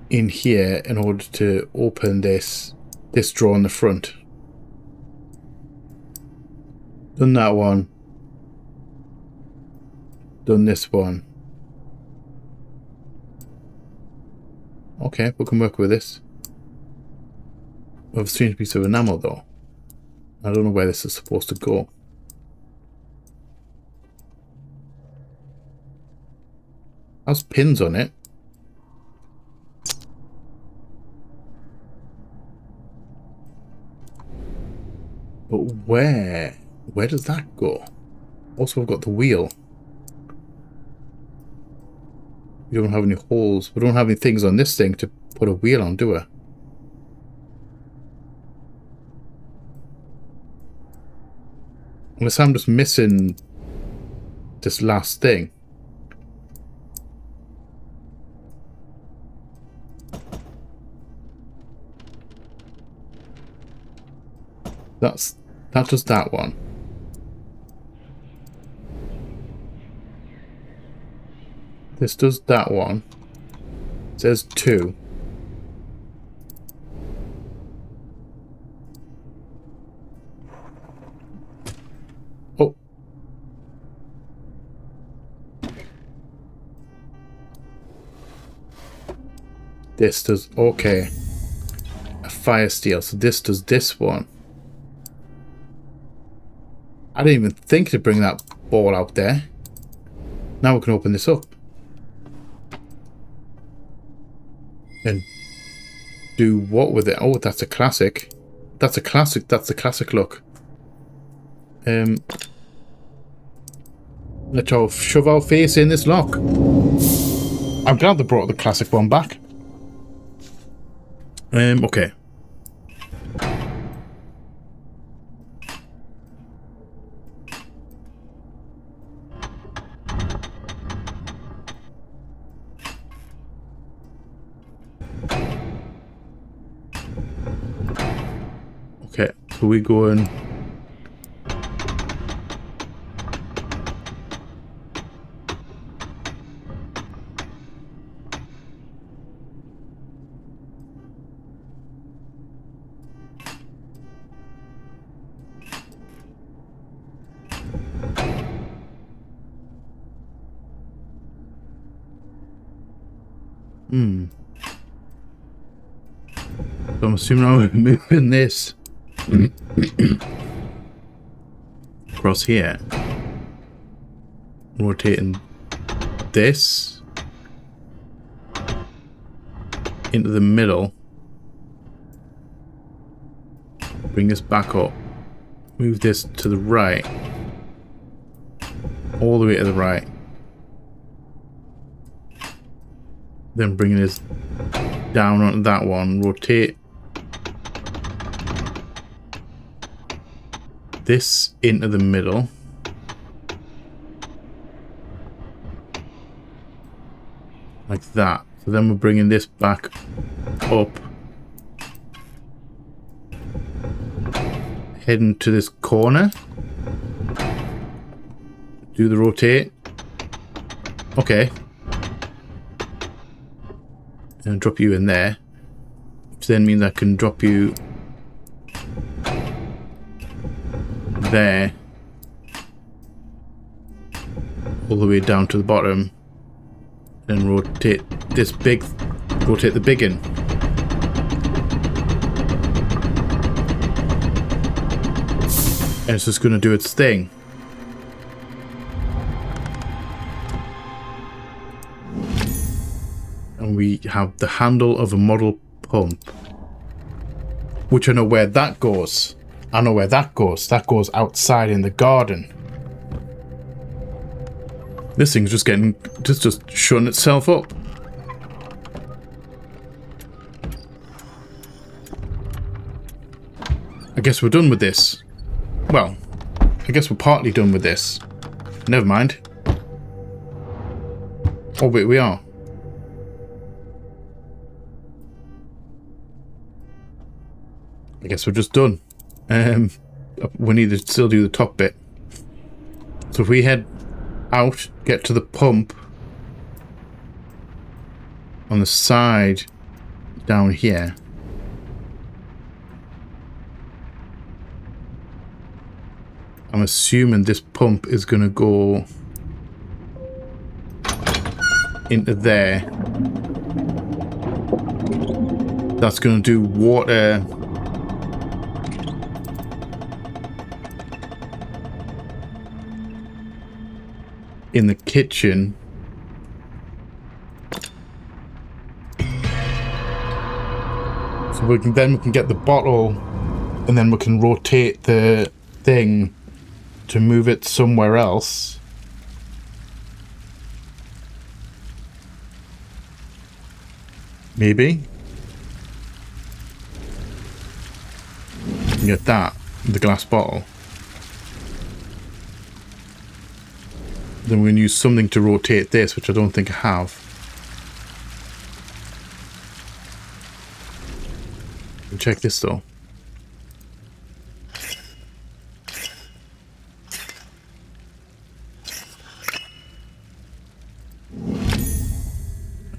in here in order to open this drawer in the front. Done that one. Done this one. Okay, we can work with this. We have a strange piece of enamel though. I don't know where this is supposed to go. Has pins on it. But where does that go? Also, I've got the wheel. We don't have any holes. We don't have any things on this thing to put a wheel on, do we? Unless I'm just missing this last thing. That does that one. This does that one. It says 2. Oh. This does, okay. A fire steel, so this does this one. I didn't even think to bring that ball out there. Now we can open this up. And do what with it? Oh, that's a classic. That's a classic. That's a classic look. Let's all shove our face in this lock. I'm glad they brought the classic one back. Okay. Okay, so we go in. So I'm assuming I'm moving this across here, rotating this into the middle, bring this back up, move this to the right, all the way to the right, then bringing this down onto that one, rotate this into the middle, like that. So then we're bringing this back up heading to this corner. Do the rotate. Okay. And drop you in there. Which then means I can drop you there. All the way down to the bottom. Then rotate this big. Rotate the big in. And it's just going to do its thing. And we have the handle of a model pump. Which I know where that goes. I know where that goes. That goes outside in the garden. This thing's just getting... just shutting itself up. I guess we're done with this. Well, I guess we're partly done with this. Never mind. Oh, wait, we are. I guess we're just done. We need to still do the top bit. So if we head out, get to the pump on the side down here. I'm assuming this pump is going to go into there. That's going to do water in the kitchen. So we can get the bottle, and then we can rotate the thing to move it somewhere else. Maybe. Get that, the glass bottle. Then we're going to use something to rotate this, which I don't think I have. Check this though.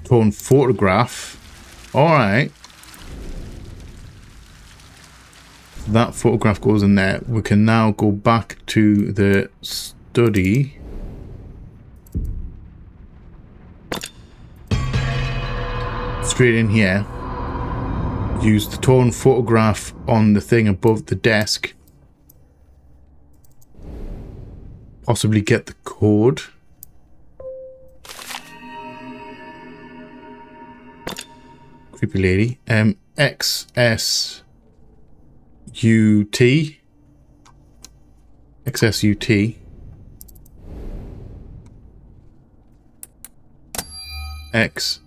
Tone photograph. Alright. That photograph goes in there. We can now go back to the study. Straight in here. Use the tone photograph on the thing above the desk. Possibly get the code. Creepy lady. XSUT. XSUT. XS.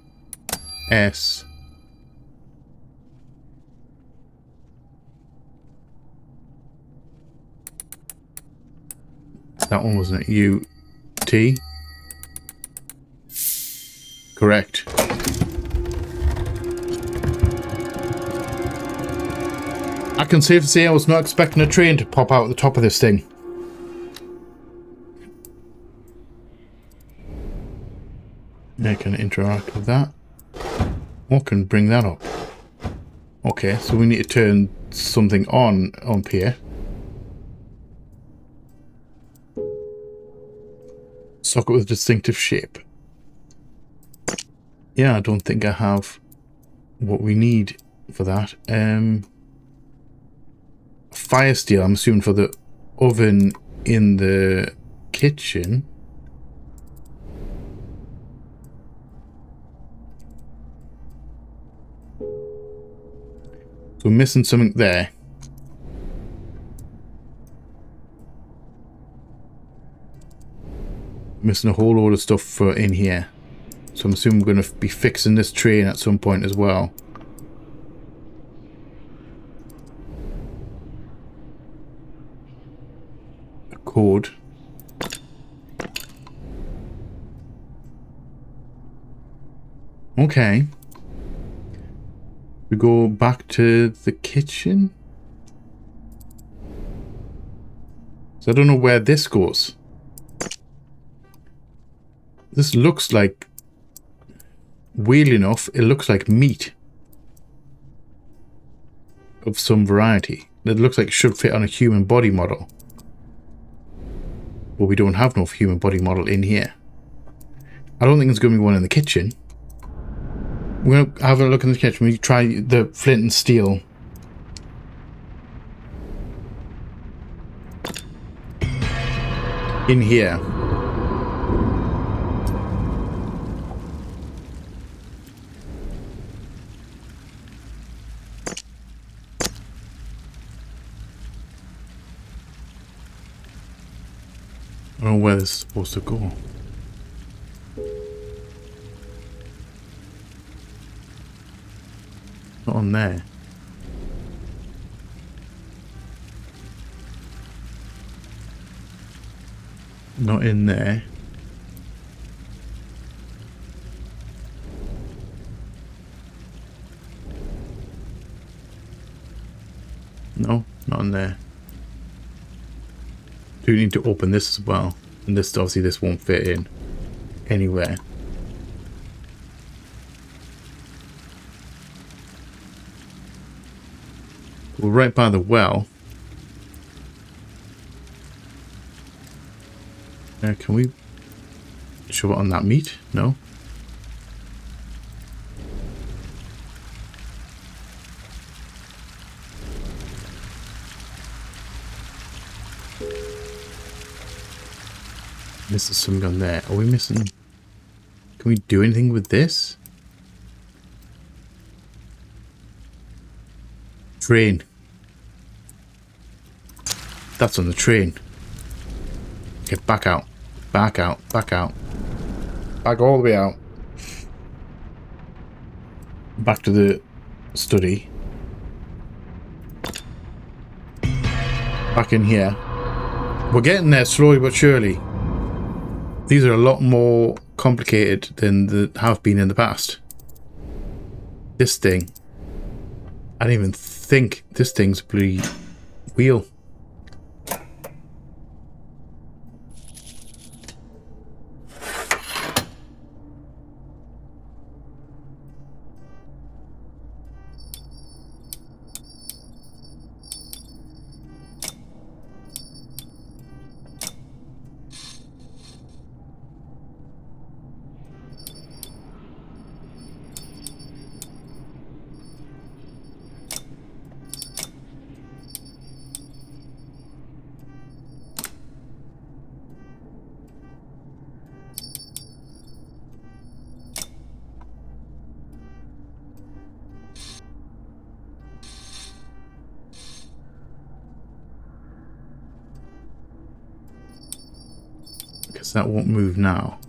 That one wasn't it? UT. Correct. I can safely say I was not expecting a train to pop out at the top of this thing. I can interact with that. Or can bring that up. Okay, so we need to turn something on up here. Socket with distinctive shape. Yeah, I don't think I have what we need for that. Fire steel, I'm assuming for the oven in the kitchen. So we're missing something there. Missing a whole load of stuff for in here. So I'm assuming we're going to be fixing this train at some point as well. A code. Okay. We go back to the kitchen. So I don't know where this goes. This looks like, weirdly enough, it looks like meat of some variety. It looks like it should fit on a human body model. But we don't have no human body model in here. I don't think there's going to be one in the kitchen. We're going to have a look in the kitchen. We try the flint and steel. In here. I don't know where this is supposed to go. Not on there. Not in there. No, not in there. Do need to open this as well. And this, obviously this won't fit in anywhere. We're right by the well. Can we shove it on that meat? No. Missing something on there. Are we missing? Can we do anything with this? Train. That's on the train. Get back out. Back out. Back out. Back all the way out. Back to the study. Back in here. We're getting there slowly but surely. These are a lot more complicated than they have been in the past. This thing. I didn't even think this thing's a bloody wheel. Because that won't move now.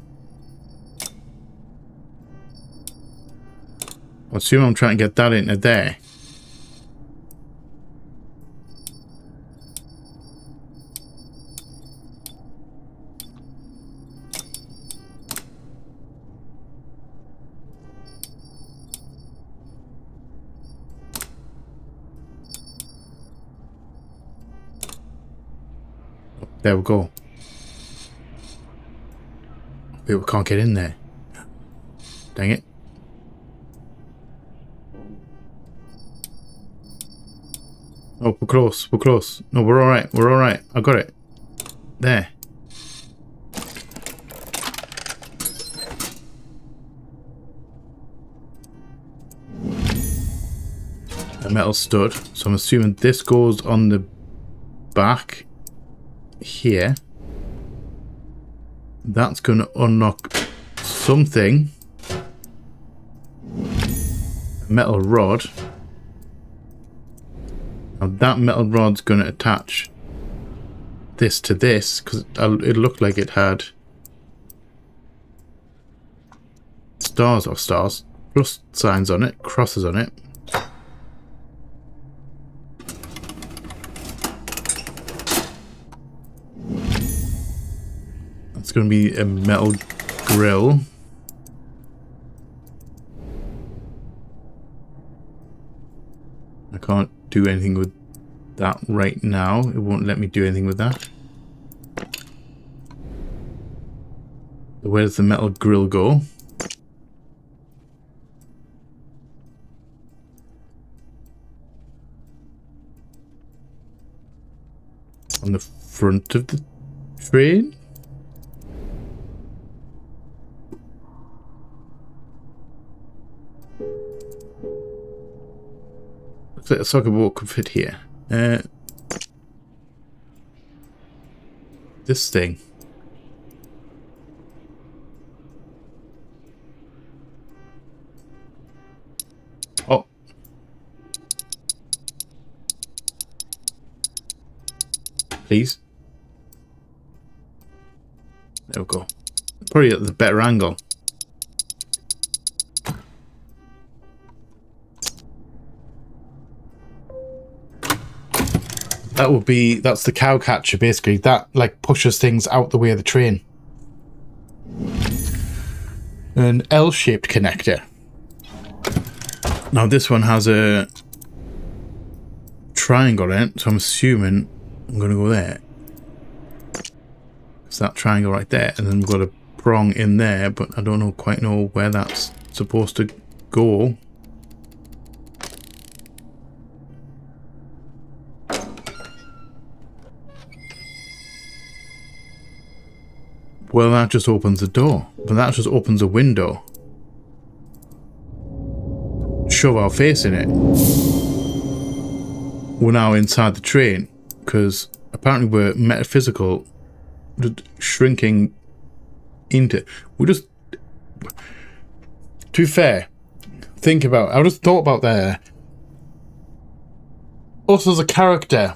I assume I'm trying to get that into there. There we go. But we can't get in there. Dang it. Oh, we're close. We're close. No, we're alright. We're alright. I got it. There. A metal stud. So I'm assuming this goes on the back here. That's going to unlock something. A metal rod. Now that metal rod's going to attach this to this because it looked like it had stars or stars, plus signs on it, crosses on it. It's going to be a metal grill. I can't do anything with that right now. It won't let me do anything with that. Where does the metal grill go? On the front of the train? Looks like a soccer ball could fit here. This thing. Oh. Please. There we go. Probably at the better angle. That would be, that's the cow catcher basically. That like pushes things out the way of the train. An L-shaped connector. Now this one has a triangle in it, so I'm assuming I'm going to go there. It's that triangle right there, and then we've got a prong in there, but I don't quite know where that's supposed to go. Well, that just opens the door, but that just opens a window. Shove our face in it. We're now inside the train, because apparently we're metaphysical, just shrinking into. We're just. To be fair, think about. I just thought about there. Us as a character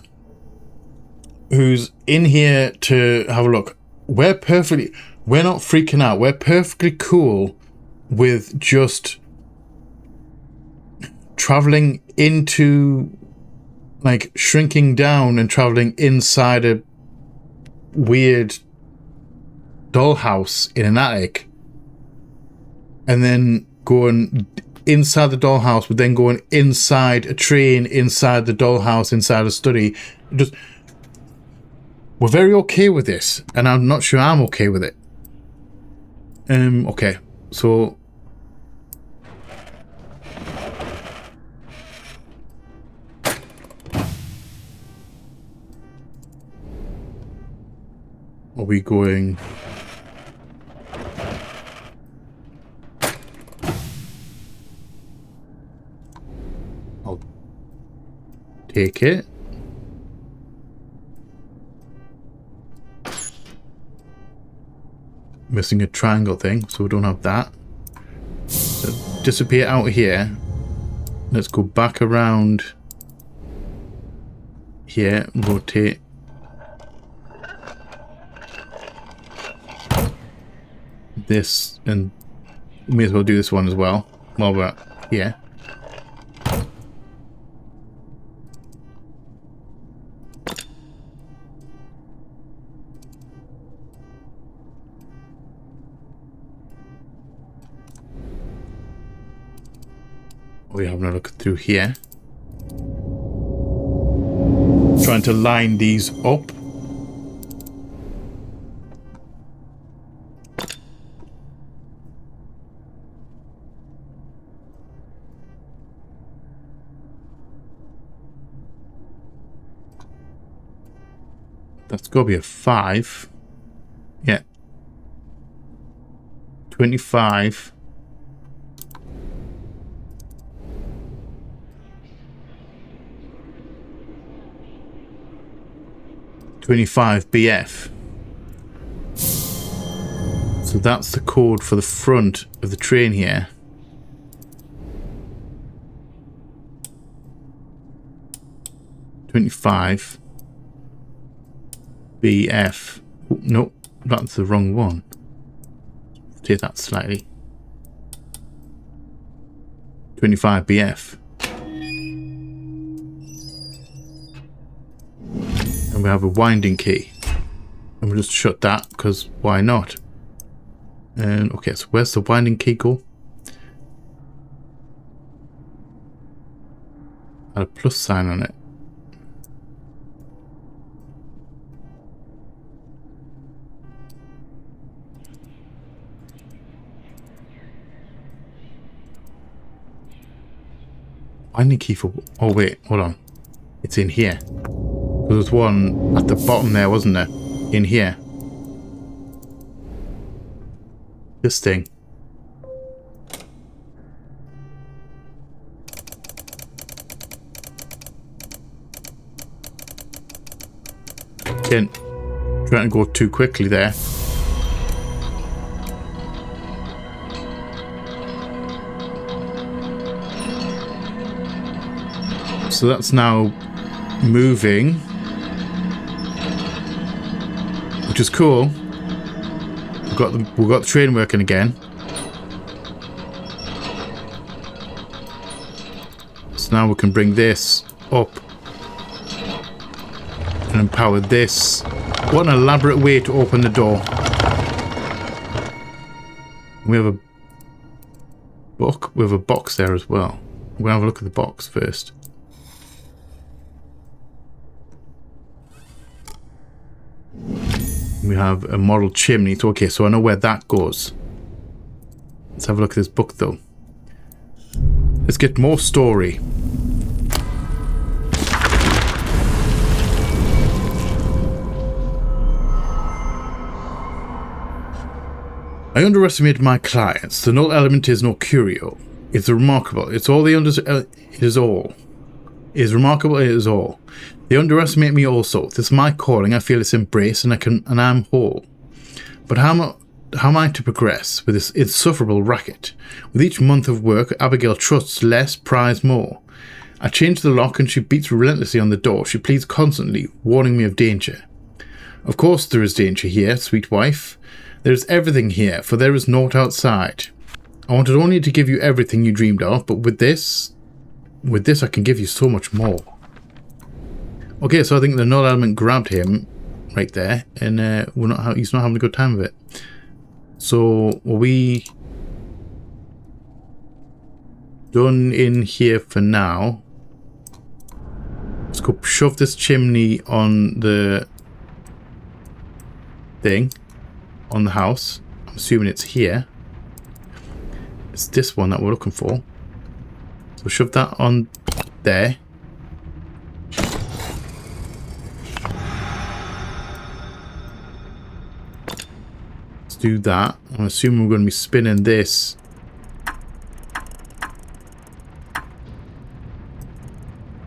who's in here to have a look. We're not freaking out. We're perfectly cool with just traveling into, like, shrinking down and traveling inside a weird dollhouse in an attic, and then going inside the dollhouse, but then going inside a train, inside the dollhouse, inside a study. Just. We're very okay with this, and I'm not sure I'm okay with it. Okay, so... Are we going... I'll take it. Missing a triangle thing, so we don't have that. So disappear out of here. Let's go back around here, rotate. This, and we may as well do this one as well while we're here. We're having a look through here. Trying to line these up. That's got to be a 5. Yeah. 25. 25 BF. So that's the code for the front of the train here. (25) BF. Oh, nope, that's the wrong one. Take that slightly. 25 BF. And we have a winding key. And we'll just shut that, because why not? And okay, so where's the winding key go? Had a plus sign on it. I need key for... Oh, wait. Hold on. It's in here. There was one at the bottom there, wasn't there? In here. This thing. Again, trying to go too quickly there. So that's now moving, which is cool. We've got the train working again. So now we can bring this up and empower this. What an elaborate way to open the door. We have a book. We have a box there as well. We'll have a look at the box first. We have a model chimney. So, okay, so I know where that goes. Let's have a look at this book, though. Let's get more story. I underestimated my clients. The null element is no curio. It's remarkable. It's all they it is all. It is remarkable. It is all. They underestimate me also. This is my calling. I feel it's embraced, and I'm whole. But how am I to progress with this insufferable racket? With each month of work, Abigail trusts less, pries more. I change the lock, and she beats relentlessly on the door. She pleads constantly, warning me of danger. Of course there is danger here, sweet wife. There is everything here, for there is naught outside. I wanted only to give you everything you dreamed of, but with this I can give you so much more. Okay, so I think the null element grabbed him right there, and he's not having a good time with it. So, are we done in here for now? Let's go shove this chimney on the thing, on the house. I'm assuming it's here. It's this one that we're looking for. So shove that on there. Do that. I'm assuming we're going to be spinning this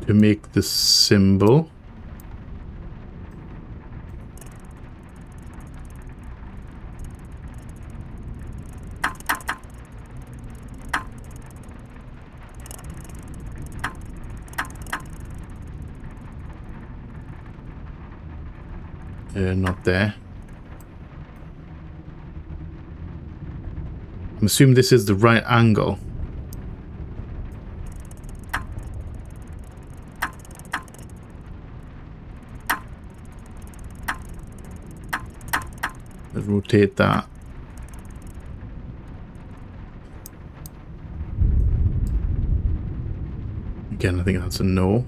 to make the symbol. Not there. I'm assuming this is the right angle. Let's rotate that. Again, I think that's a no.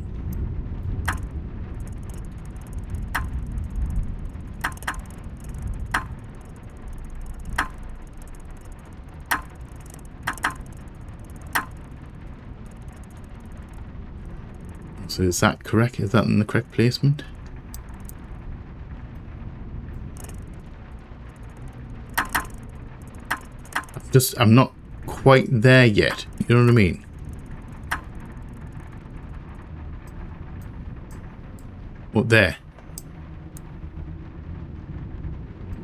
So is that correct? Is that in the correct placement? I'm not quite there yet. You know what I mean? Up there.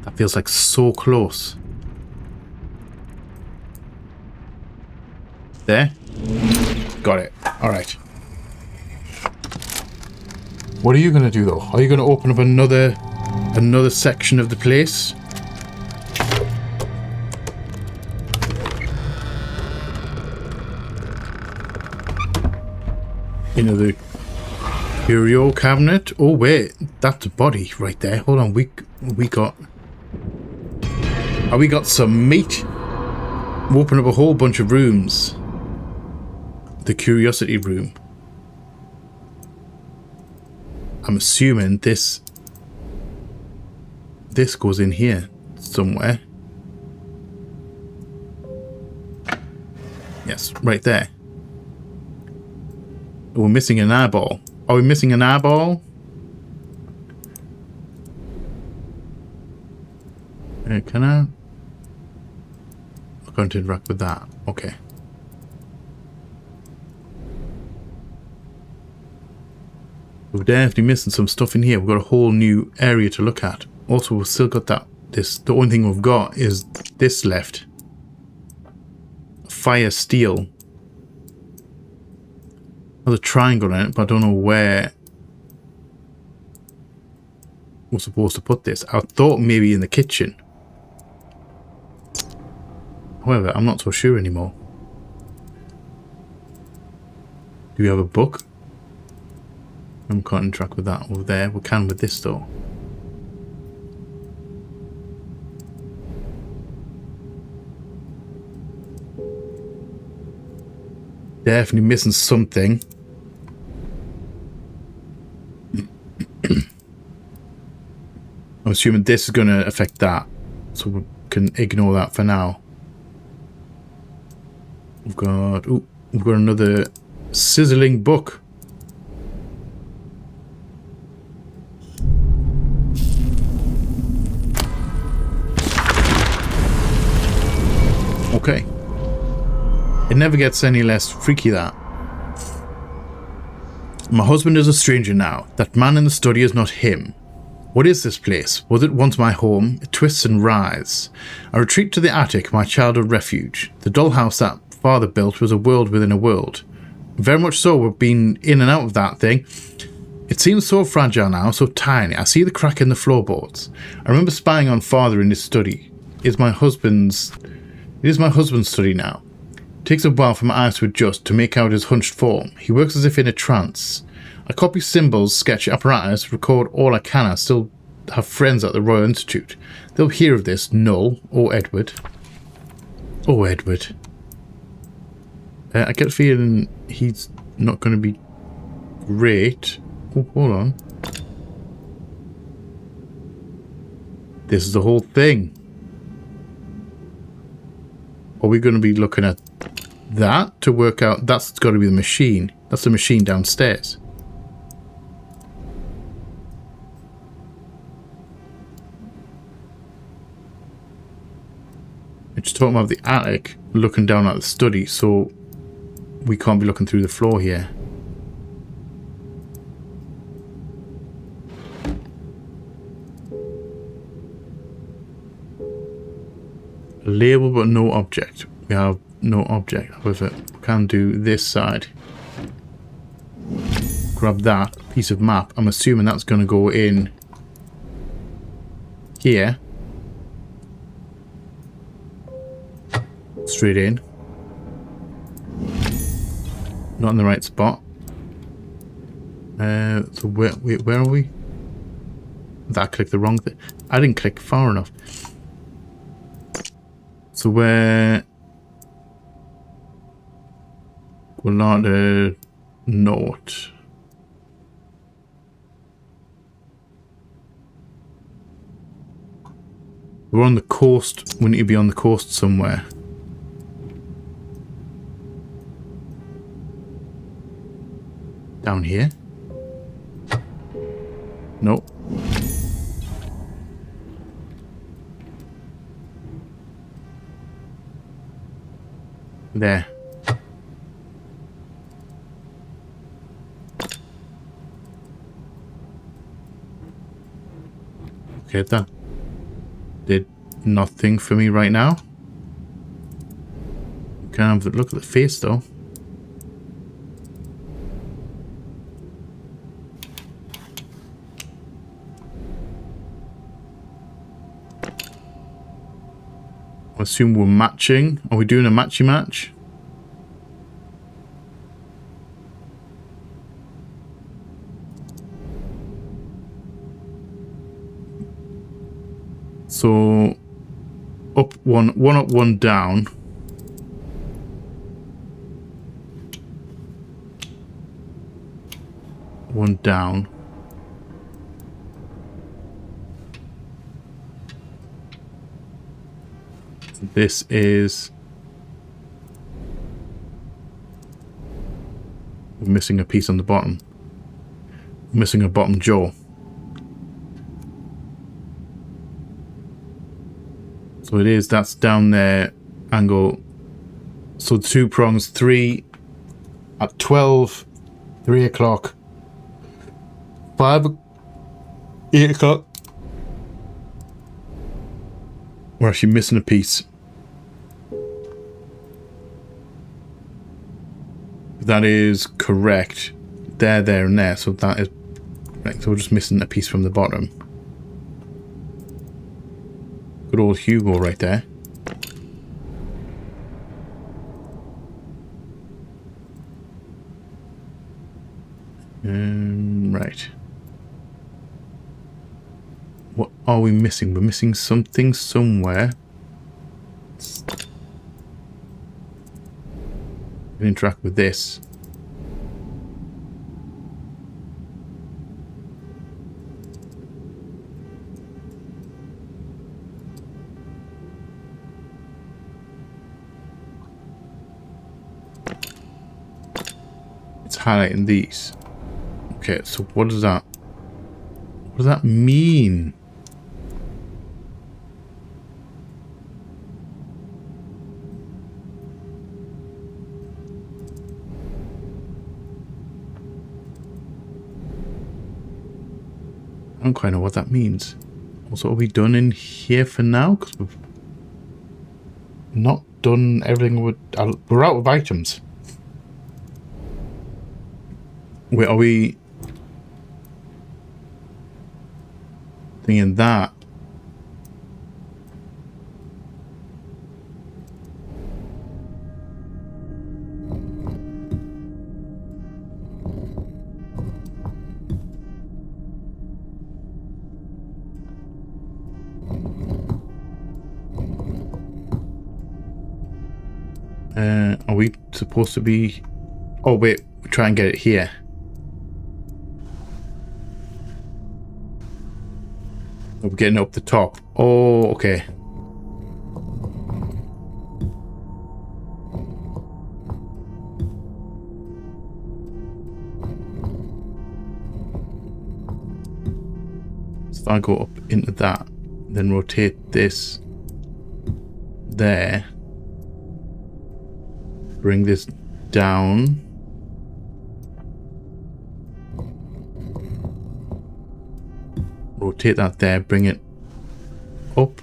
That feels like so close. There? Got it. Alright. What are you going to do, though? Are you going to open up another section of the place? Into the curio cabinet? Oh, wait. That's a body right there. Hold on. We got some meat. We open up a whole bunch of rooms. The curiosity room. I'm assuming this goes in here somewhere. Yes, right there. We're missing an eyeball. Are we missing an eyeball? Can I? I'm going to interact with that. Okay. We're definitely missing some stuff in here. We've got a whole new area to look at. Also, we've still got that. The only thing we've got is this left. Fire steel. There's a triangle in it, but I don't know where we're supposed to put this. I thought maybe in the kitchen. However, I'm not so sure anymore. Do we have a book? I can't interact with that over there. We can with this though. Definitely missing something. I'm assuming this is going to affect that, so we can ignore that for now. We've got another sizzling book. Okay. It never gets any less freaky, that. My husband is a stranger now. That man in the study is not him. What is this place? Was it once my home? It twists and writhes. I retreat to the attic, my childhood refuge. The dollhouse that father built was a world within a world. Very much so, we've been in and out of that thing. It seems so fragile now, so tiny. I see the crack in the floorboards. I remember spying on father in his study. It is my husband's study now. It takes a while for my eyes to adjust to make out his hunched form. He works as if in a trance. I copy symbols, sketch apparatus, record all I can. I still have friends at the Royal Institute. They'll hear of this, Noel or Edward. Oh, Edward. I get a feeling he's not going to be great. Oh, hold on. This is the whole thing. Are we going to be looking at that to work out? That's got to be the machine. That's the machine downstairs. It's talking about the attic, looking down at the study, so we can't be looking through the floor here. Label but no object. We have no object. However, we can do this side. Grab that piece of map. I'm assuming that's going to go in here. Straight in. Not in the right spot. So where are we? That clicked the wrong thing. I didn't click far enough. So where? We're not a note. We're on the coast. We need to be on the coast somewhere. Down here? Nope. There. Okay, that did nothing for me right now. Can I have a look at the face though? I assume we're matching. Are we doing a matchy match? So up one up, one down. One down. This is We're missing a piece on the bottom. We're missing a bottom jaw. So it is, that's down there, angle. So 2 prongs, 3 at 12, 3 o'clock, 8 o'clock. We're actually missing a piece. That is correct. There, and there. So that is correct. So we're just missing a piece from the bottom. Good old Hugo right there. Right. What are we missing? We're missing something somewhere. Interact with this. It's highlighting these. Okay, so what does that mean? I don't quite know what that means. Also, are we done in here for now? Because we've not done everything we're out of items. Wait, are we thinking that? Are we supposed to be... Oh wait, we try and get it here. We're getting up the top. Oh, okay. So I go up into that, then rotate this there. Bring this down. Rotate that there, bring it up.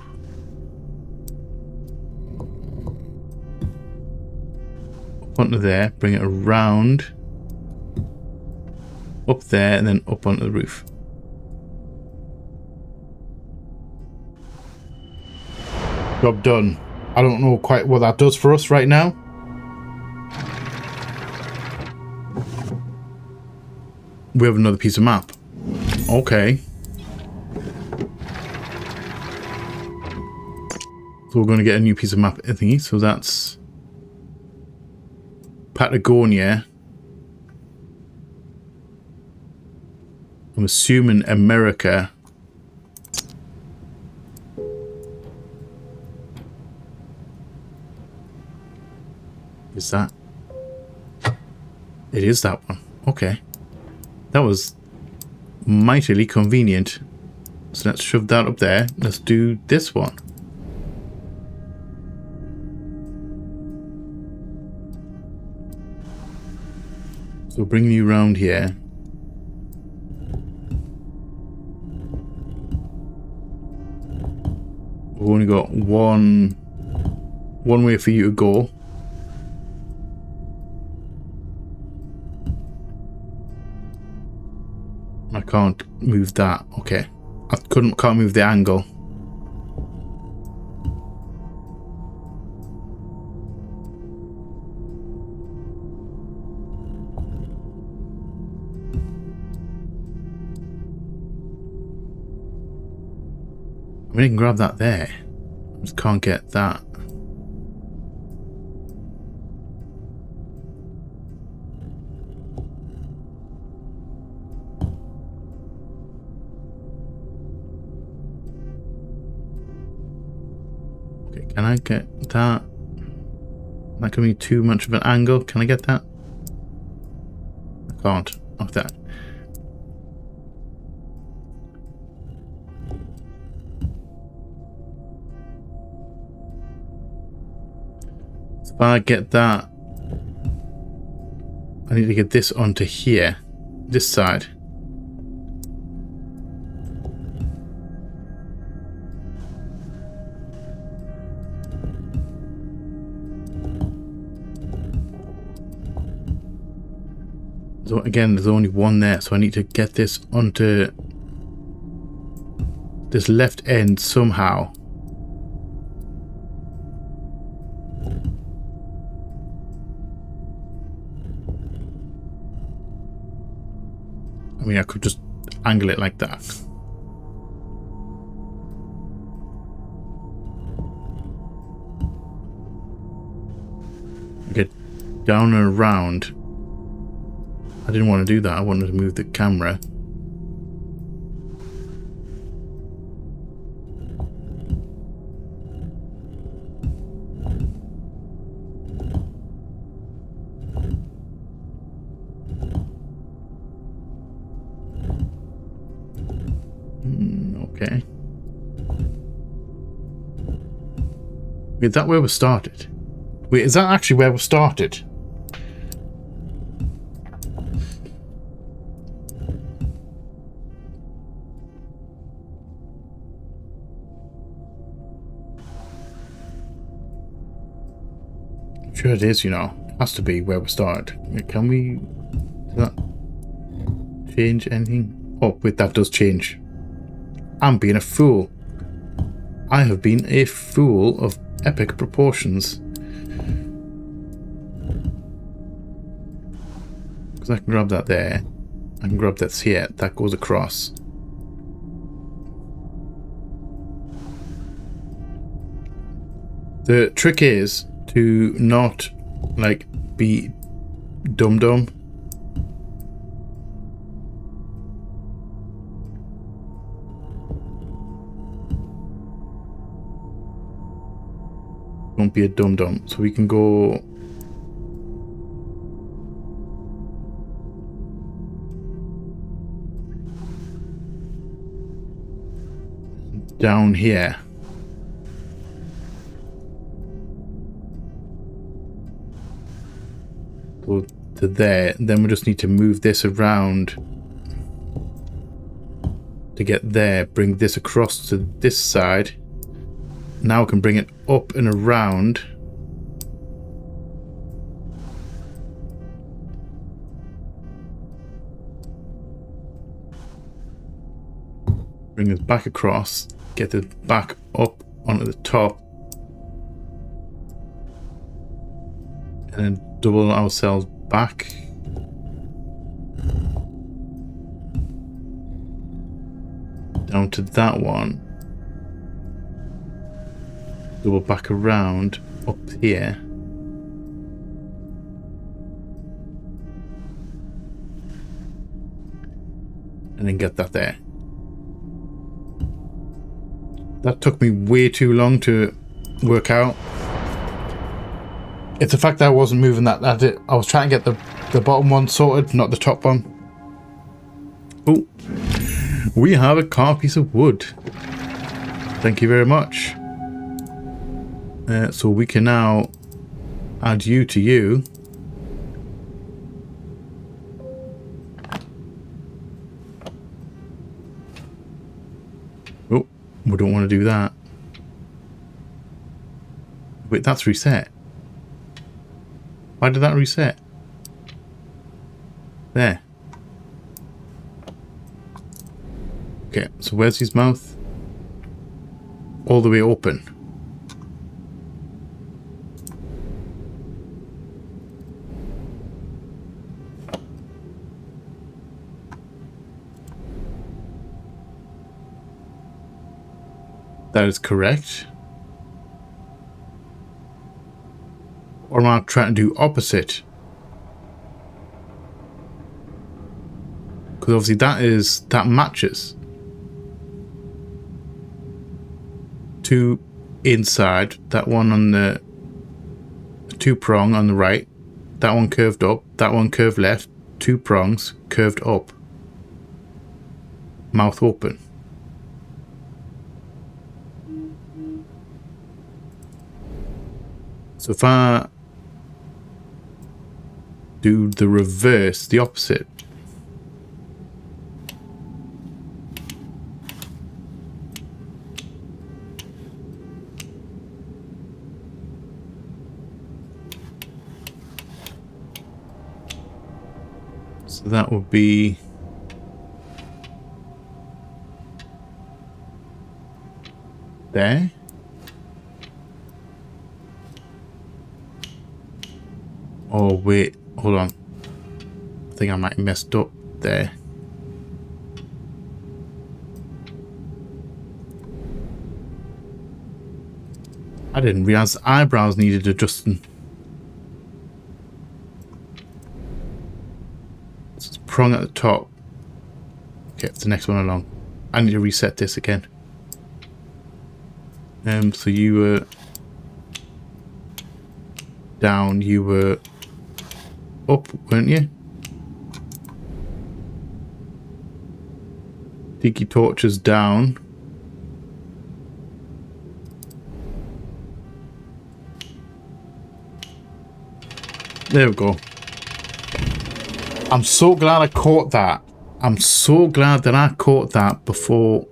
Up onto there, bring it around. Up there, and then up onto the roof. Job done. I don't know quite what that does for us right now. We have another piece of map. Okay. So we're going to get a new piece of map thingy. So that's Patagonia. I'm assuming America. Is that? It is that one. Okay. That was mightily convenient. So let's shove that up there. Let's do this one. So bring you around here. We've only got one way for you to go. I can't move that. Okay. I can't move the angle. I mean, I can grab that there. I just can't get that. Okay, can I get that? That could be too much of an angle. Can I get that? can't. Like that. So if I get that, I need to get this onto here. This side. So again, there's only one there, so I need to get this onto this left end somehow. I mean, I could just angle it like that. Get down and around. I didn't want to do that. I wanted to move the camera. Okay. Wait, is that where we started? Wait, is that actually where we started? Sure it is, you know. It has to be where we started. Can we... Does that change anything? Oh, wait, that does change. I'm being a fool. I have been a fool of epic proportions. Because I can grab that there. I can grab that's here. That goes across. The trick is to not, like, be dumb. Don't be a dum-dum. So we can go down here. Go to there. Then we just need to move this around to get there. Bring this across to this side. Now I can bring it up and around. Bring this back across. Get this back up onto the top. And then double ourselves back. Down to that one. Double back around up here. And then get that there. That took me way too long to work out. It's the fact that I wasn't moving that. That's it. I was trying to get the bottom one sorted, not the top one. Oh, we have a carved piece of wood. Thank you very much. So we can now add you to you. Oh, we don't want to do that. Wait, that's reset. Why did that reset? There. Okay, so where's his mouth? All the way open. That is correct. Or am I trying to do opposite? Because obviously that matches. Two inside, that one on the two prong on the right, that one curved up, that one curved left, 2 prongs, curved up, mouth open. So if I do the reverse, the opposite. So that would be there. Oh wait, hold on. I think I might have messed up there. I didn't realize the eyebrows needed adjusting. So it's prong at the top. Okay, it's the next one along. I need to reset this again. So you were down, you were up, weren't you? Tiki torches down. There we go. I'm so glad I caught that. I'm so glad that I caught that before.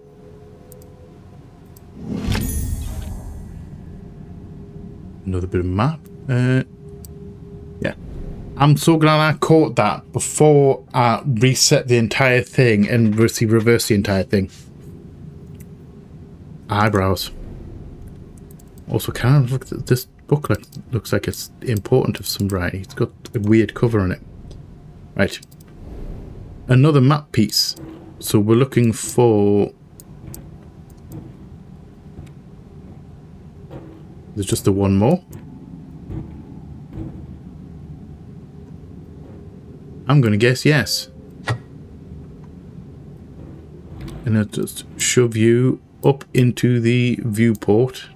Another bit of map. Yeah. I'm so glad I caught that before I reset the entire thing and reverse the entire thing. Eyebrows. Also, kind of look at this booklet. Looks like it's important of some variety. It's got a weird cover on it. Right. Another map piece. So we're looking for... There's just the one more. I'm going to guess yes. And I'll just shove you up into the viewport.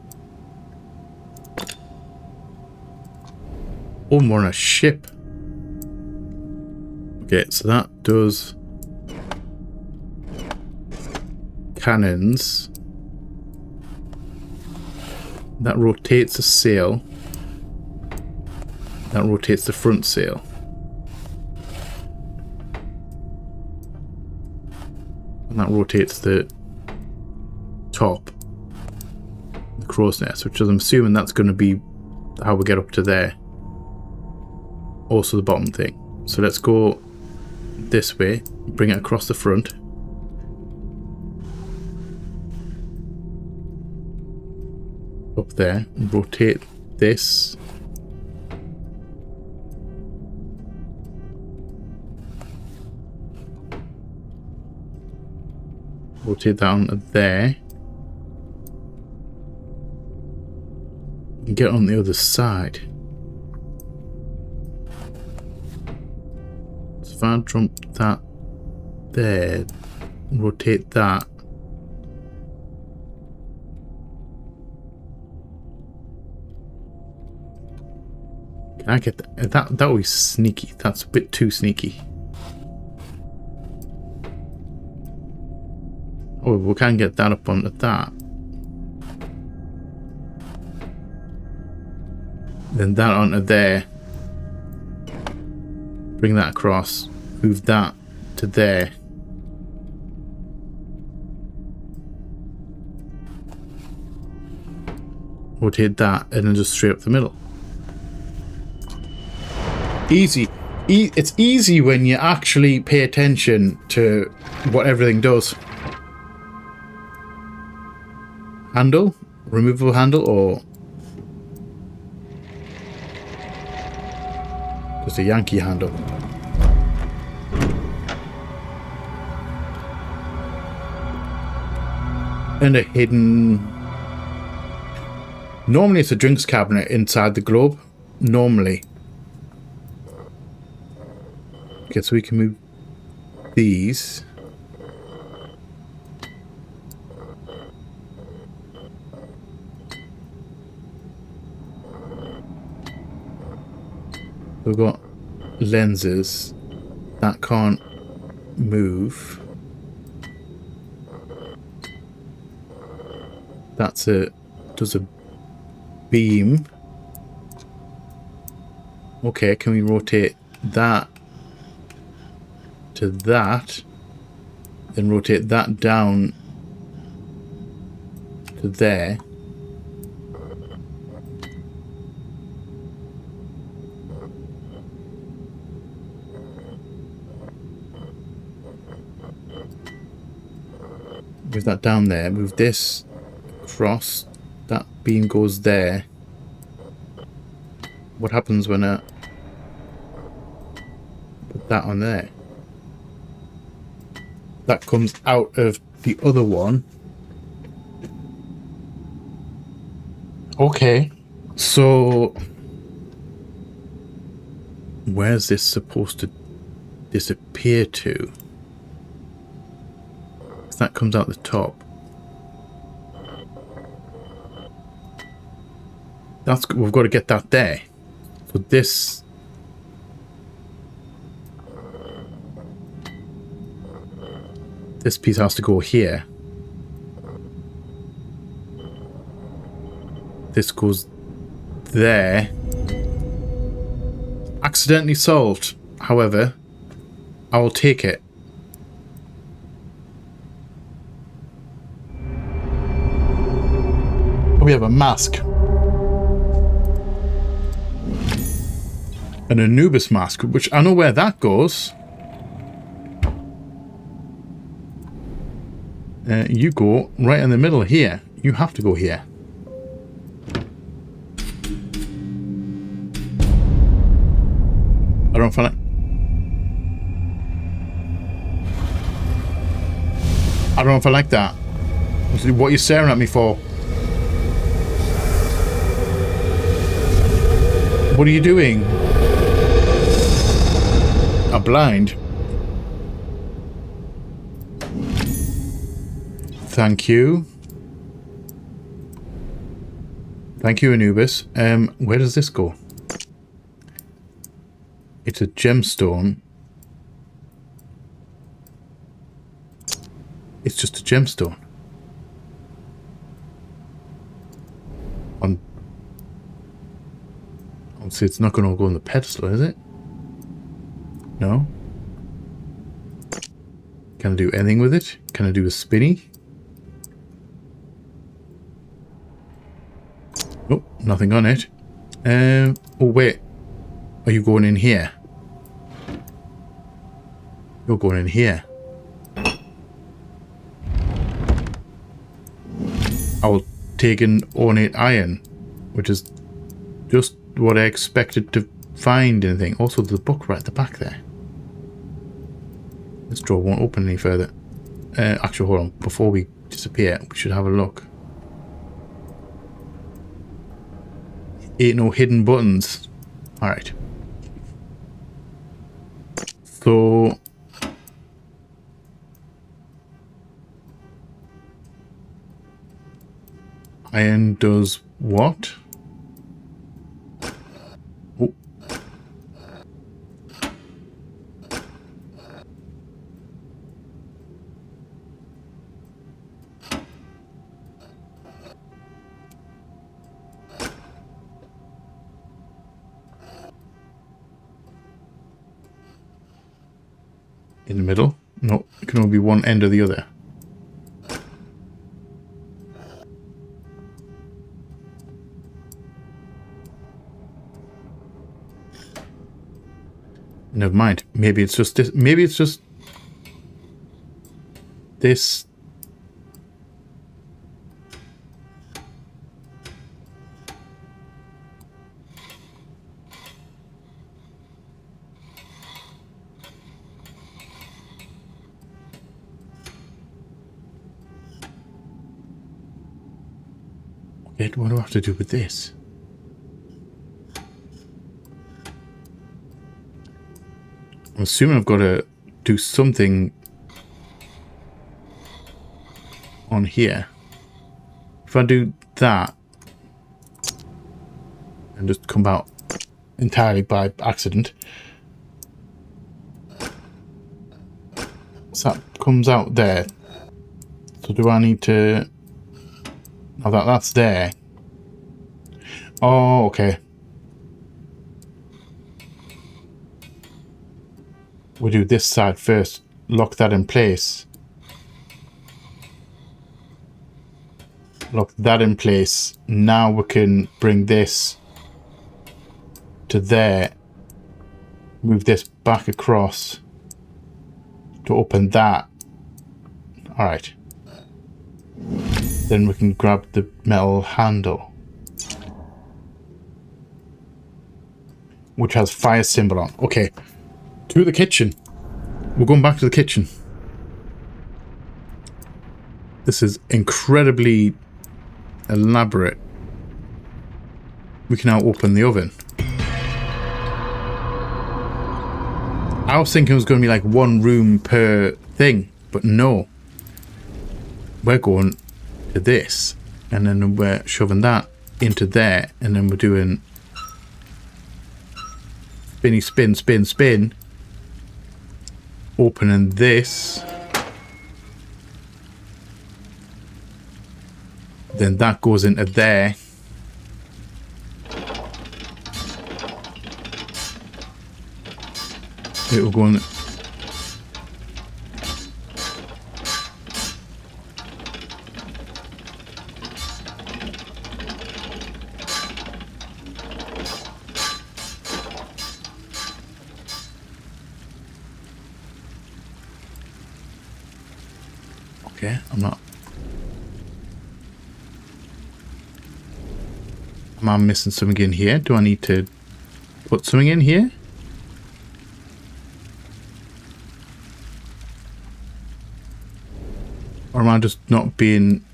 Oh, we're on a ship. Okay, so that does cannons. That rotates the sail. That rotates the front sail. And that rotates the top. The crow's nest, which is, I'm assuming that's going to be how we get up to there. Also the bottom thing. So let's go this way, bring it across the front. Up there, and rotate this. Rotate that on there. And get on the other side. So if I jump that there, rotate that. Can I get that? That would be sneaky. That's a bit too sneaky. Oh, we can get that up onto that. Then that onto there. Bring that across. Move that to there. Rotate that and then just straight up the middle. Easy. It's easy when you actually pay attention to what everything does. Handle? Removable handle or just a Yankee handle? And a hidden... Normally it's a drinks cabinet inside the globe. Normally. Okay, so we can move these. We've got lenses. That can't move. That's a... does a beam. Okay, can we rotate that to that? Then rotate that down to there. Move that down there. Move this across. That beam goes there. What happens when I put that on there? That comes out of the other one. Okay. So where's this supposed to disappear to? That comes out the top. That's, we've got to get that there. So this... this piece has to go here. This goes there. Accidentally solved. However, I will take it. We have a mask. An Anubis mask, which I know where that goes. You go right in the middle here. You have to go here. I don't feel like... I don't know if I like that. What are you staring at me for? What are you doing? I'm blind. Thank you. Thank you, Anubis. Where does this go? It's a gemstone. It's just a gemstone. So it's not going to go on the pedestal, is it? No. Can I do anything with it? Can I do a spinny? Nope, nothing on it. Oh wait, are you going in here? You're going in here. I will take an ornate iron, which is just what I expected to find anything. Also, there's a book right at the back there. This drawer won't open any further. Actually, hold on. Before we disappear, we should have a look. Ain't no hidden buttons. Alright. So... iron does what? Oh. In the middle? No, it can only be one end or the other. Never mind. Maybe it's just this. Maybe it's just this. Okay, what do I have to do with this? I'm assuming I've got to do something on here. If I do that and just come out entirely by accident, So that comes out there. So do I need to... Oh, that's there. Oh, okay. We do this side first. Lock that in place. Lock that in place. Now we can bring this to there. Move this back across to open that. Alright. Then we can grab the metal handle, which has fire symbol on. Okay. To the kitchen. We're going back to the kitchen. This is incredibly elaborate. We can now open the oven. I was thinking it was going to be like one room per thing, but no. We're going to this, and then we're shoving that into there, and then we're doing spinny spin, spin, spin. Opening this. Then that goes into there. It will go in. Okay, I'm not. Am I missing something in here? Do I need to put something in here? Or am I just not being...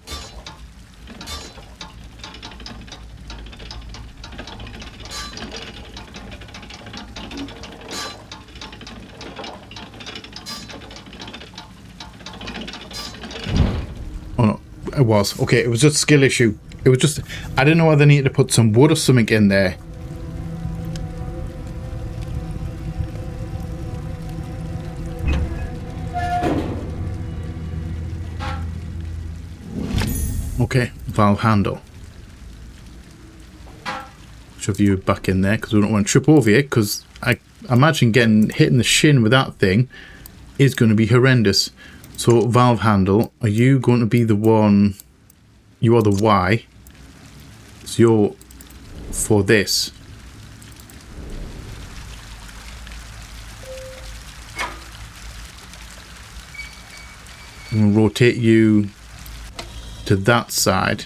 Oh no, it was. Okay, it was just a skill issue. It was just... I didn't know whether I needed to put some wood or something in there. Okay, valve handle. Shove you back in there because we don't want to trip over you, because I imagine getting hit in the shin with that thing is going to be horrendous. So valve handle, are you going to be the one? You are the Y. So you're for this. I'm going to rotate you to that side.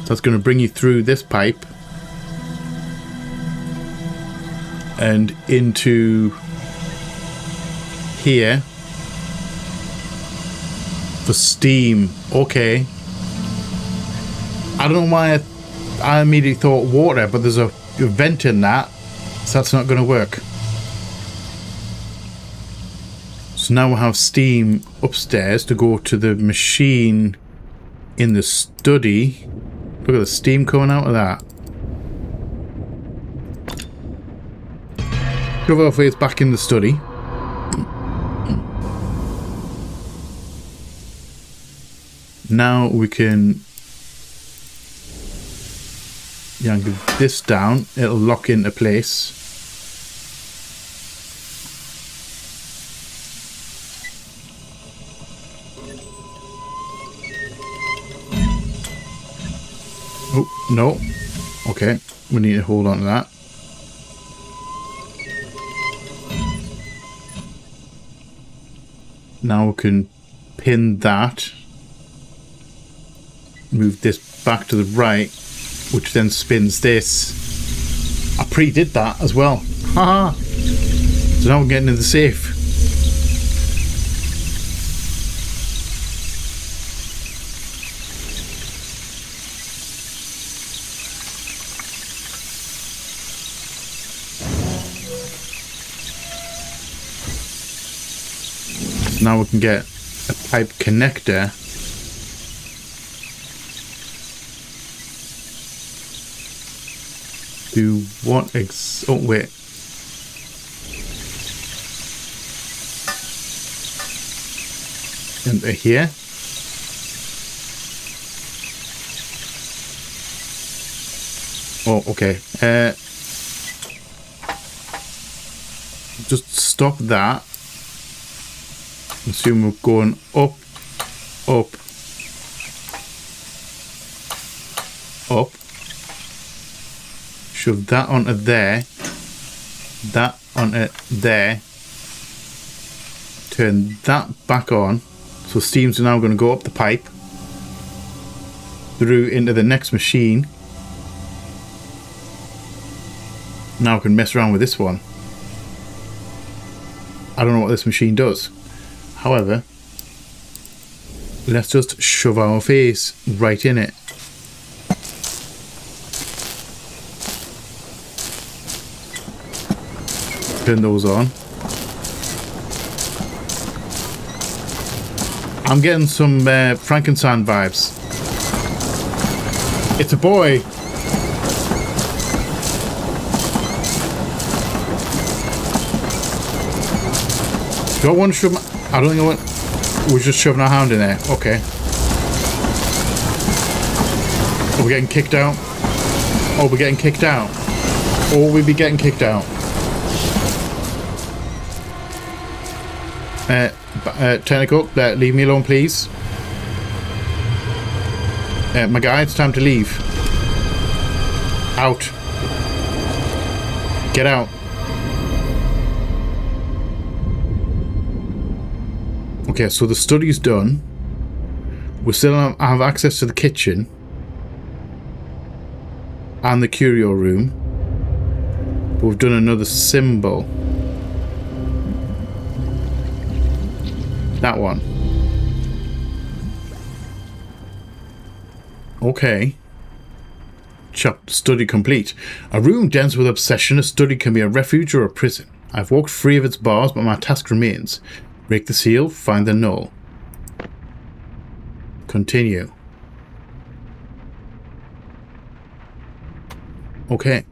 That's going to bring you through this pipe and into here for steam. Okay. I don't know why I immediately thought water, but there's a vent in that, so that's not going to work. So now we'll have steam upstairs to go to the machine in the study. Look at the steam coming out of that. Shove our face back in the study. Now we can yank this down. It'll lock into place. Oh, no. Okay, we need to hold on to that. Now we can pin that. Move this back to the right, which then spins this. I pre-did that as well. Haha. So now we're getting into the safe. Now we can get a pipe connector to what oh wait. into here. Oh, okay. Just stop that. Assume we're going up, up, up. Shove that onto there. That onto there. Turn that back on. So steam's now going to go up the pipe. Through into the next machine. Now I can mess around with this one. I don't know what this machine does. However, let's just shove our face right in it. Turn those on. I'm getting some Frankenstein vibes. It's a boy. Do I want to shove my... I don't think I want... We're just shoving our hand in there. Okay. Are we getting kicked out? Oh, we're getting kicked out. Or we'll be getting kicked out. Tentacle, leave me alone, please. My guy, it's time to leave. Out. Get out. Okay, so the study's done. We still have access to the kitchen and the curio room. But we've done another symbol. That one. Okay. Study complete. A room dense with obsession. A study can be a refuge or a prison. I've walked free of its bars, but my task remains. Break the seal, find the null. Continue. Okay.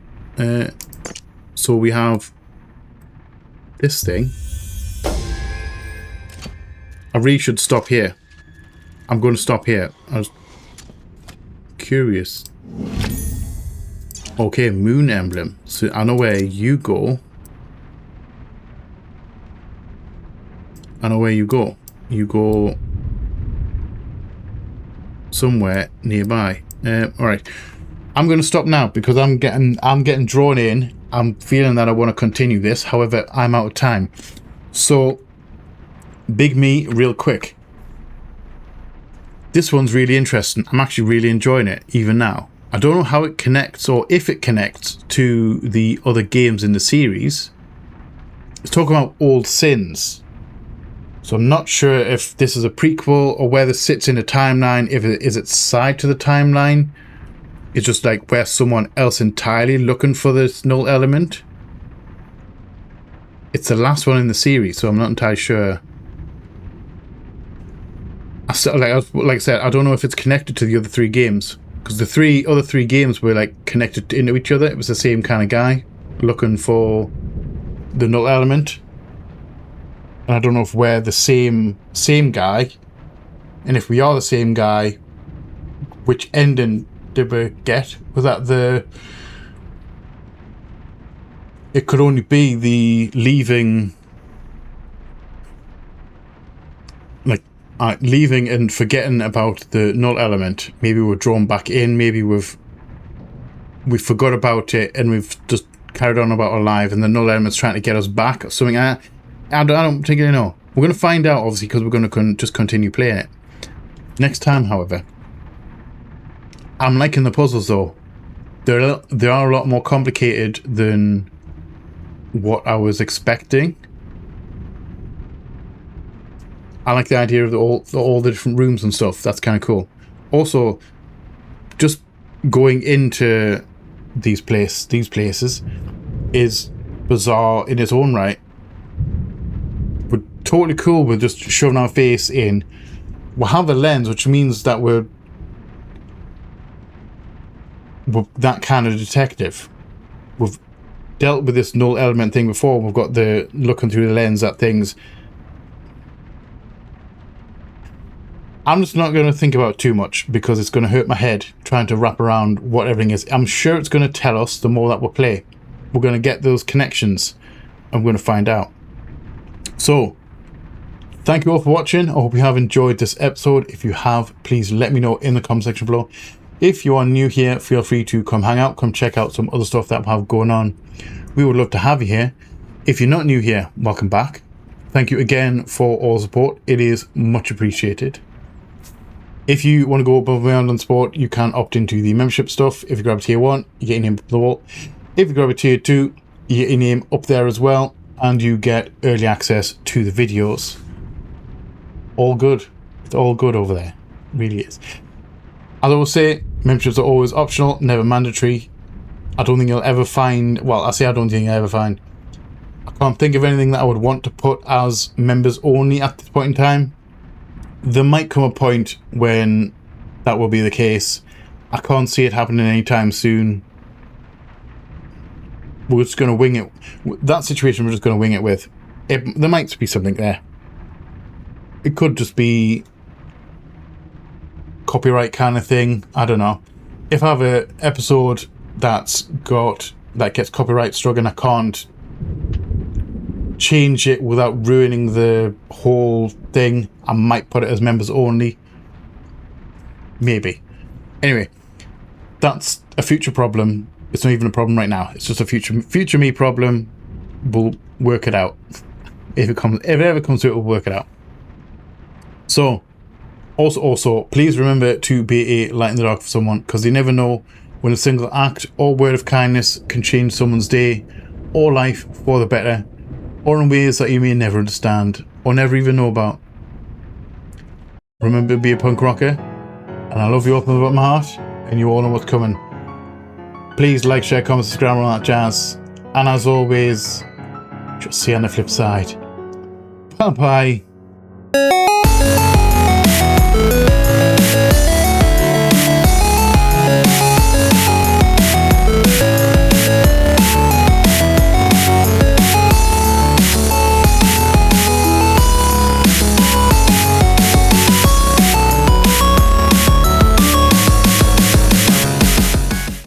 So we have this thing. I really should stop here. I'm going to stop here. I was curious. Okay, moon emblem. So I know where you go. I know where you go. You go somewhere nearby. All right. I'm going to stop now because I'm getting drawn in. I'm feeling that I want to continue this. However, I'm out of time. So, Big Me, real quick. This one's really interesting. I'm actually really enjoying it, even now. I don't know how it connects or if it connects to the other games in the series. It's talking about old sins. So I'm not sure if this is a prequel or where this sits in the timeline. If it is side to the timeline. It's just like where someone else entirely looking for this null element. It's the last one in the series, so I'm not entirely sure. Like I said, I don't know if it's connected to the other three games. Because the other three games were like connected into each other. It was the same kind of guy looking for the null element. And I don't know if we're the same guy. And if we are the same guy, which ending did we get? Was that the... It could only be the leaving... Like, leaving and forgetting about the null element. Maybe we're drawn back in. Maybe we forgot about it and we've just carried on about our life and the null element's trying to get us back or something. I don't particularly know. We're going to find out, obviously, because we're going to just continue playing it. Next time, however, I'm liking the puzzles, though. They are a lot more complicated than what I was expecting. I like the idea of all the different rooms and stuff. That's kind of cool. Also, just going into these places is bizarre in its own right. We're totally cool with just shoving our face in. We'll have a lens, which means that we're that kind of detective. We've dealt with this null element thing before. We've got the looking through the lens at things. I'm just not going to think about it too much because it's going to hurt my head trying to wrap around what everything is. I'm sure it's going to tell us the more that we play. We're going to get those connections and we're going to find out. So, thank you all for watching. I hope you have enjoyed this episode. If you have, please let me know in the comment section below. If you are new here, feel free to come hang out, come check out some other stuff that we have going on. We would love to have you here. If you're not new here, welcome back. Thank you again for all the support. It is much appreciated. If you want to go above and beyond on support, you can opt into the membership stuff. If you grab a tier 1, you get your name up the wall. If you grab a tier 2, you get your name up there as well, and you get early access to the videos. All good. It's all good over there. It really is. As I will say, memberships are always optional, never mandatory. I don't think you'll ever find, well, I say I don't think you'll ever find. I can't think of anything that I would want to put as members only at this point in time. There might come a point when that will be the case. I can't see it happening anytime soon. We're just going to wing it. That situation we're just going to wing it with. There might be something there. It could just be copyright kind of thing. I don't know. If I have an episode that gets copyright struck and I can't change it without ruining the whole thing, I might put it as members only. Maybe. Anyway, that's a future problem. It's not even a problem right now. It's just a future me problem. We'll work it out. If it ever comes to it, we'll work it out. So, also, please remember to be a light in the dark for someone, because you never know when a single act or word of kindness can change someone's day or life for the better, or in ways that you may never understand or never even know about. Remember to be a punk rocker, and I love you all from the bottom of my heart, and you all know what's coming. Please like, share, comment, subscribe, all that jazz. And as always, just see you on the flip side. Bye bye.